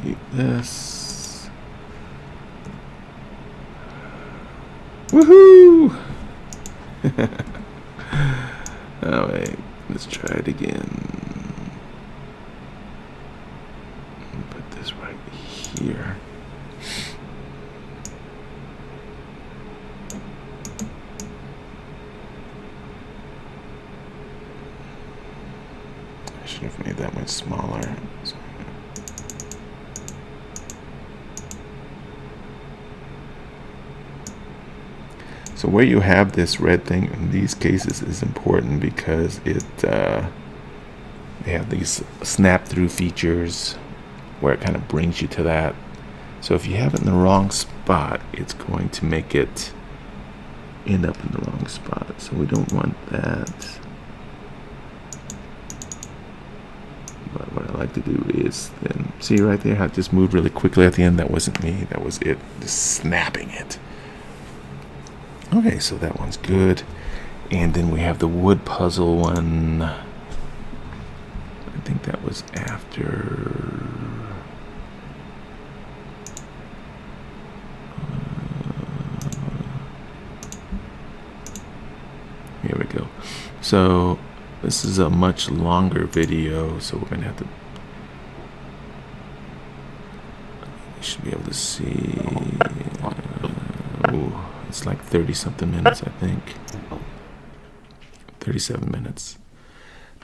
delete this. Woohoo! All right, let's try it again. Put this right here. I should have made that much smaller. So where you have this red thing in these cases is important because they have these snap through features where it kind of brings you to that. So if you have it in the wrong spot, it's going to make it end up in the wrong spot. So we don't want that. But what I like to do is then, see right there how it just moved really quickly at the end? That wasn't me, that was it, just snapping it. Okay, so that one's good. And then we have the wood puzzle one. I think that was after. Here we go. So This is a much longer video, so we're gonna have to. You should be able to see. It's like 30 something minutes, I think. 37 minutes.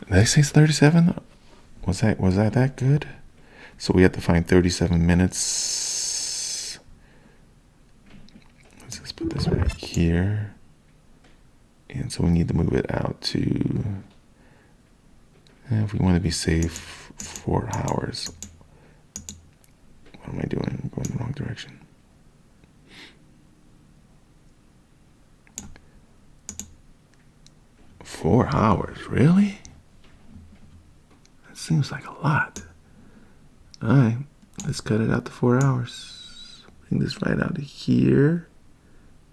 Did I say 37? Was that good? So we have to find 37 minutes. Let's just put this right here. And so we need to move it out to, if we want to be safe, 4 hours. What am I doing? I'm going the wrong direction. Four hours, really? That seems like a lot. All right, let's cut it out to 4 hours. Bring this right out to here.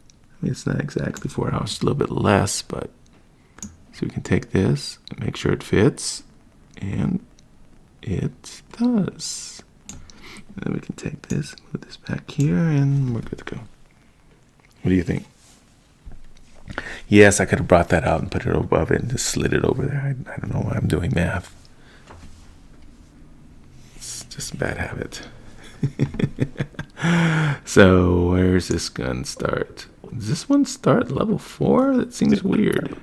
I mean, it's not exactly 4 hours, it's a little bit less, but so we can take this and make sure it fits, and it does. And then we can take this, put this back here, and we're good to go. What do you think? Yes, I could have brought that out and put it above it and just slid it over there. I don't know why I'm doing math. It's just a bad habit. So where's this gun start? Does this one start level 4? That seems weird.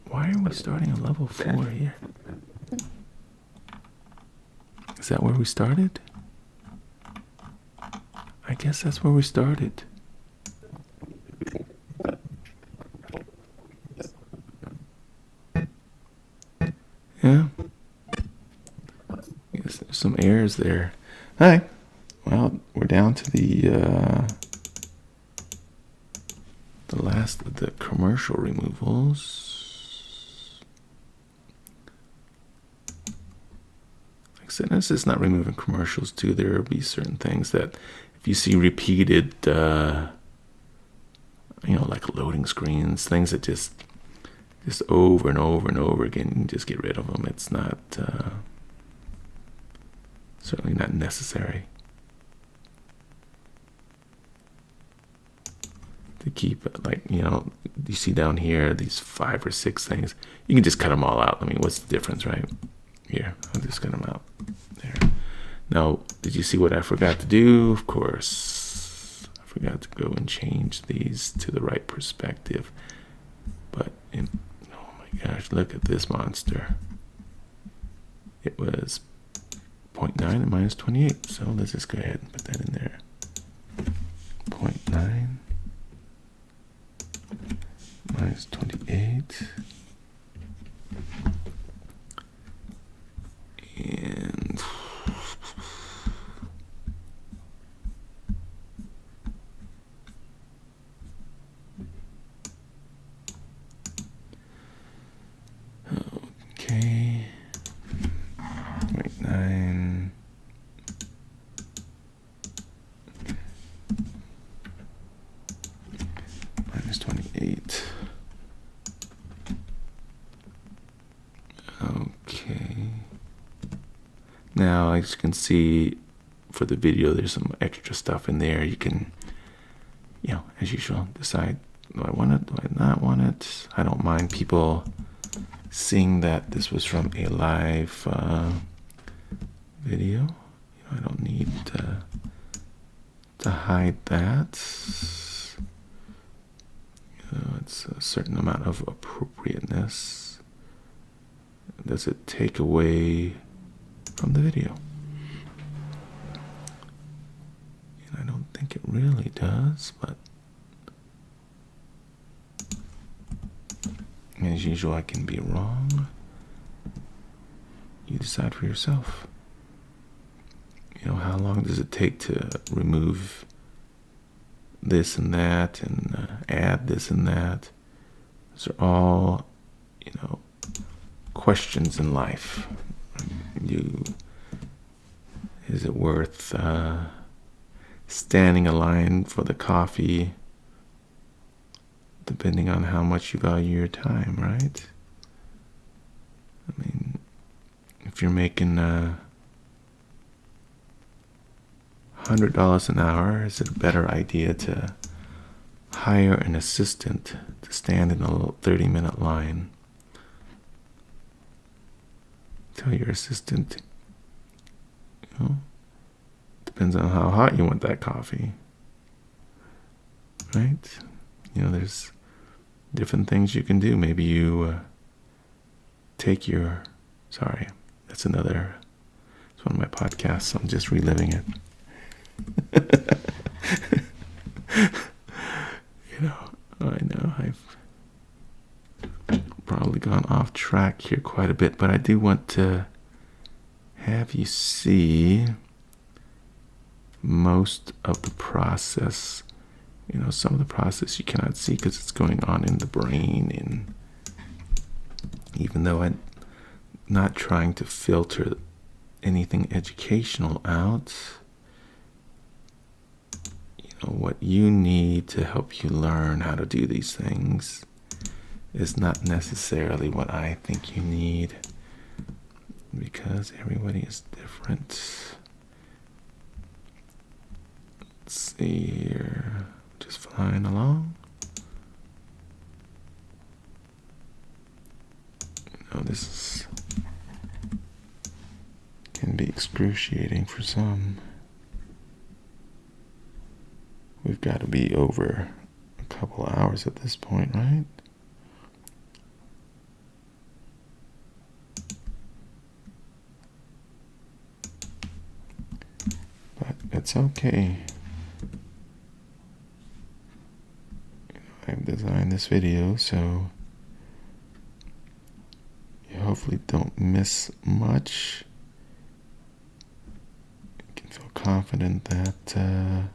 Why are we starting at level 4 here? Is that where we started? I guess that's where we started. Yeah. Yes, there's some errors there. All right. Well, we're down to the last of the commercial removals. Like I said, this is not removing commercials too. There will be certain things that if you see repeated, like loading screens, things that just over and over and over again, you can just get rid of them. It's not, certainly not necessary to keep, you see down here, these 5 or 6 things, you can just cut them all out. I mean, what's the difference, right? Here, I'll just cut them out there. Now, did you see what I forgot to do? Of course, I forgot to go and change these to the right perspective. But, oh my gosh, look at this monster. It was 0.9 and minus 28. So let's just go ahead and put that in there. 0.9 minus 28. And okay, 0.9 minus 28. Okay. Now, as you can see, for the video, there's some extra stuff in there. You can, as usual, decide, do I want it? Do I not want it? I don't mind people seeing that this was from a live video. I don't need to hide that. It's a certain amount of appropriateness. Does it take away from the video? And I don't think it really does, but as usual, I can be wrong. You decide for yourself. How long does it take to remove this and that and add this and that? Those are all, questions in life. Is it worth standing a line for the coffee, depending on how much you value your time, right? I mean, if you're making $100 an hour, is it a better idea to hire an assistant to stand in a little 30-minute line Tell your assistant, depends on how hot you want that coffee, right? There's different things you can do. Maybe you take your, sorry, it's one of my podcasts, so I'm just reliving it. I know I've probably gone off track here quite a bit, but I do want to have you see most of the process. Some of the process you cannot see because it's going on in the brain, and even though I'm not trying to filter anything educational out, what you need to help you learn how to do these things is not necessarily what I think you need, because everybody is different. Let's see here. Just flying along. This can be excruciating for some. We've got to be over a couple of hours at this point, right? But it's okay. I've designed this video so you hopefully don't miss much. You can feel confident that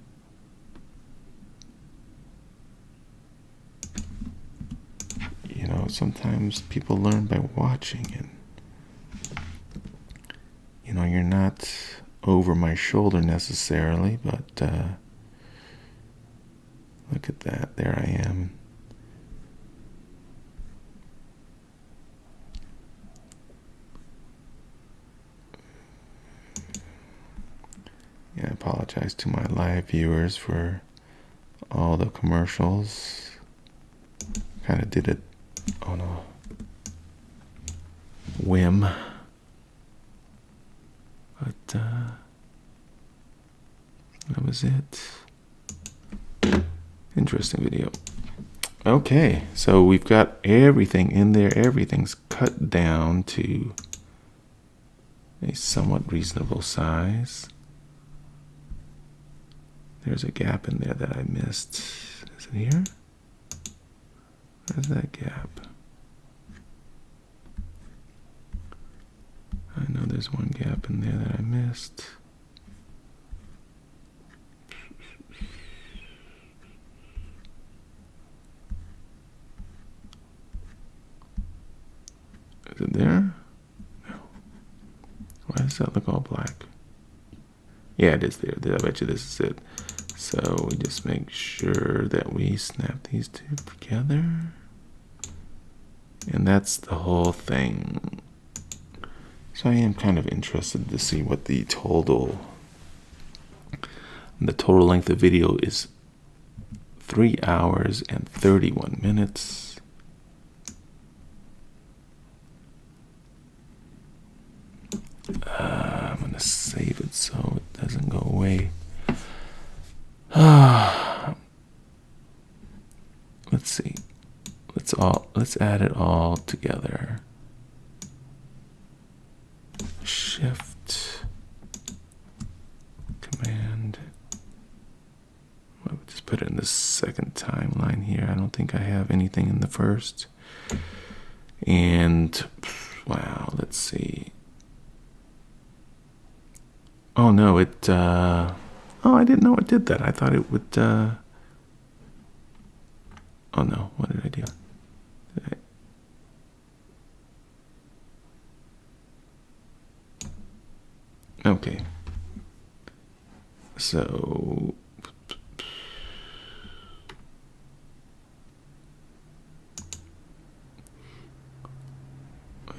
sometimes people learn by watching, and you're not over my shoulder necessarily, but look at that, there I am. I apologize to my live viewers for all the commercials. Kind of did it on a whim, but that was it. Interesting video. Okay, so we've got everything in there. Everything's cut down to a somewhat reasonable size. There's a gap in there that I missed. Is it here? Where's that gap? I know there's one gap in there that I missed. Is it there? No. Why does that look all black? Yeah, it is there. I bet you this is it. So we just make sure that we snap these two together. And that's the whole thing. So I am kind of interested to see what the total length of video is. 3 hours and 31 minutes. I'm going to save it so it doesn't go away. Let's see. Let's add it all together. Shift, Command. We'll just put it in the second timeline here. I don't think I have anything in the first. And wow, let's see. Oh no, I didn't know it did that. I thought it would, oh no, what did I do? Okay. So,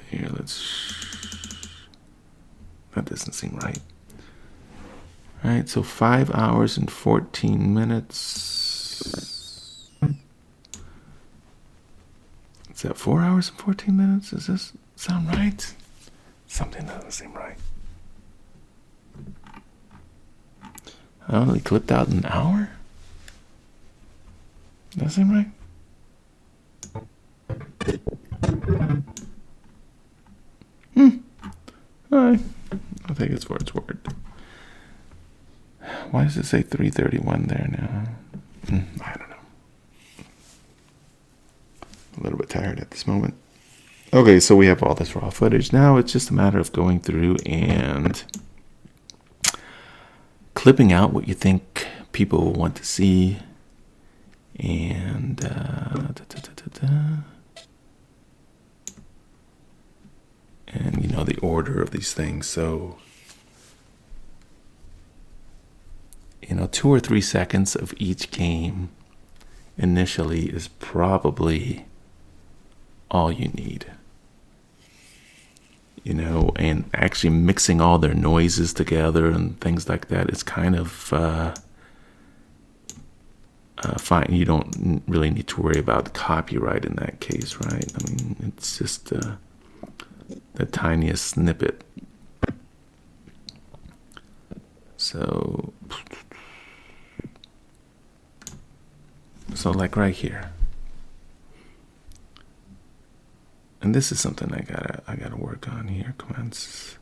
here, that doesn't seem right. All right, so 5 hours and 14 minutes. Is that 4 hours and 14 minutes? Does this sound right? Something doesn't seem right. I only clipped out an hour? Does that seem right? Alright. I'll take it for its word. Why does it say 3:31 there now? I don't know. A little bit tired at this moment. Okay, so we have all this raw footage. Now it's just a matter of going through and clipping out what you think people will want to see. And and you know the order of these things. So 2 or 3 seconds of each game initially is probably all you need. And actually mixing all their noises together and things like that is kind of fine. You don't really need to worry about copyright in that case, right? I mean, it's just the tiniest snippet. So like right here. And this is something I gotta work on here. Comments.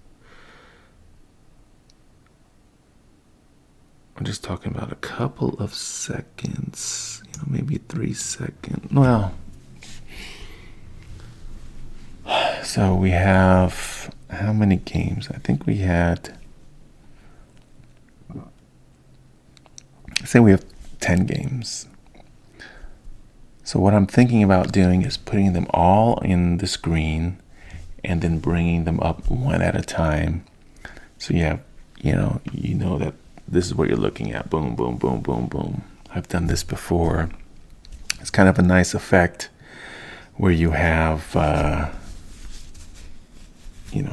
I'm just talking about a couple of seconds, maybe 3 seconds. Well, so we have how many games? I think we had. Say we have 10 games. So what I'm thinking about doing is putting them all in the screen and then bringing them up one at a time. So you have, you know that this is what you're looking at. Boom, boom, boom, boom, boom. I've done this before. It's kind of a nice effect where you have, maybe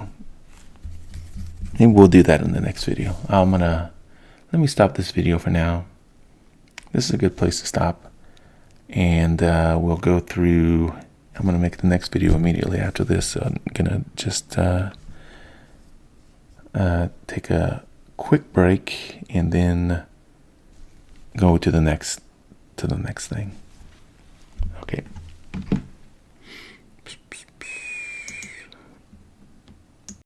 we'll do that in the next video. Let me stop this video for now. This is a good place to stop. And we'll go through. I'm going to make the next video immediately after this. So I'm going to just take a quick break and then go to the next thing. Okay.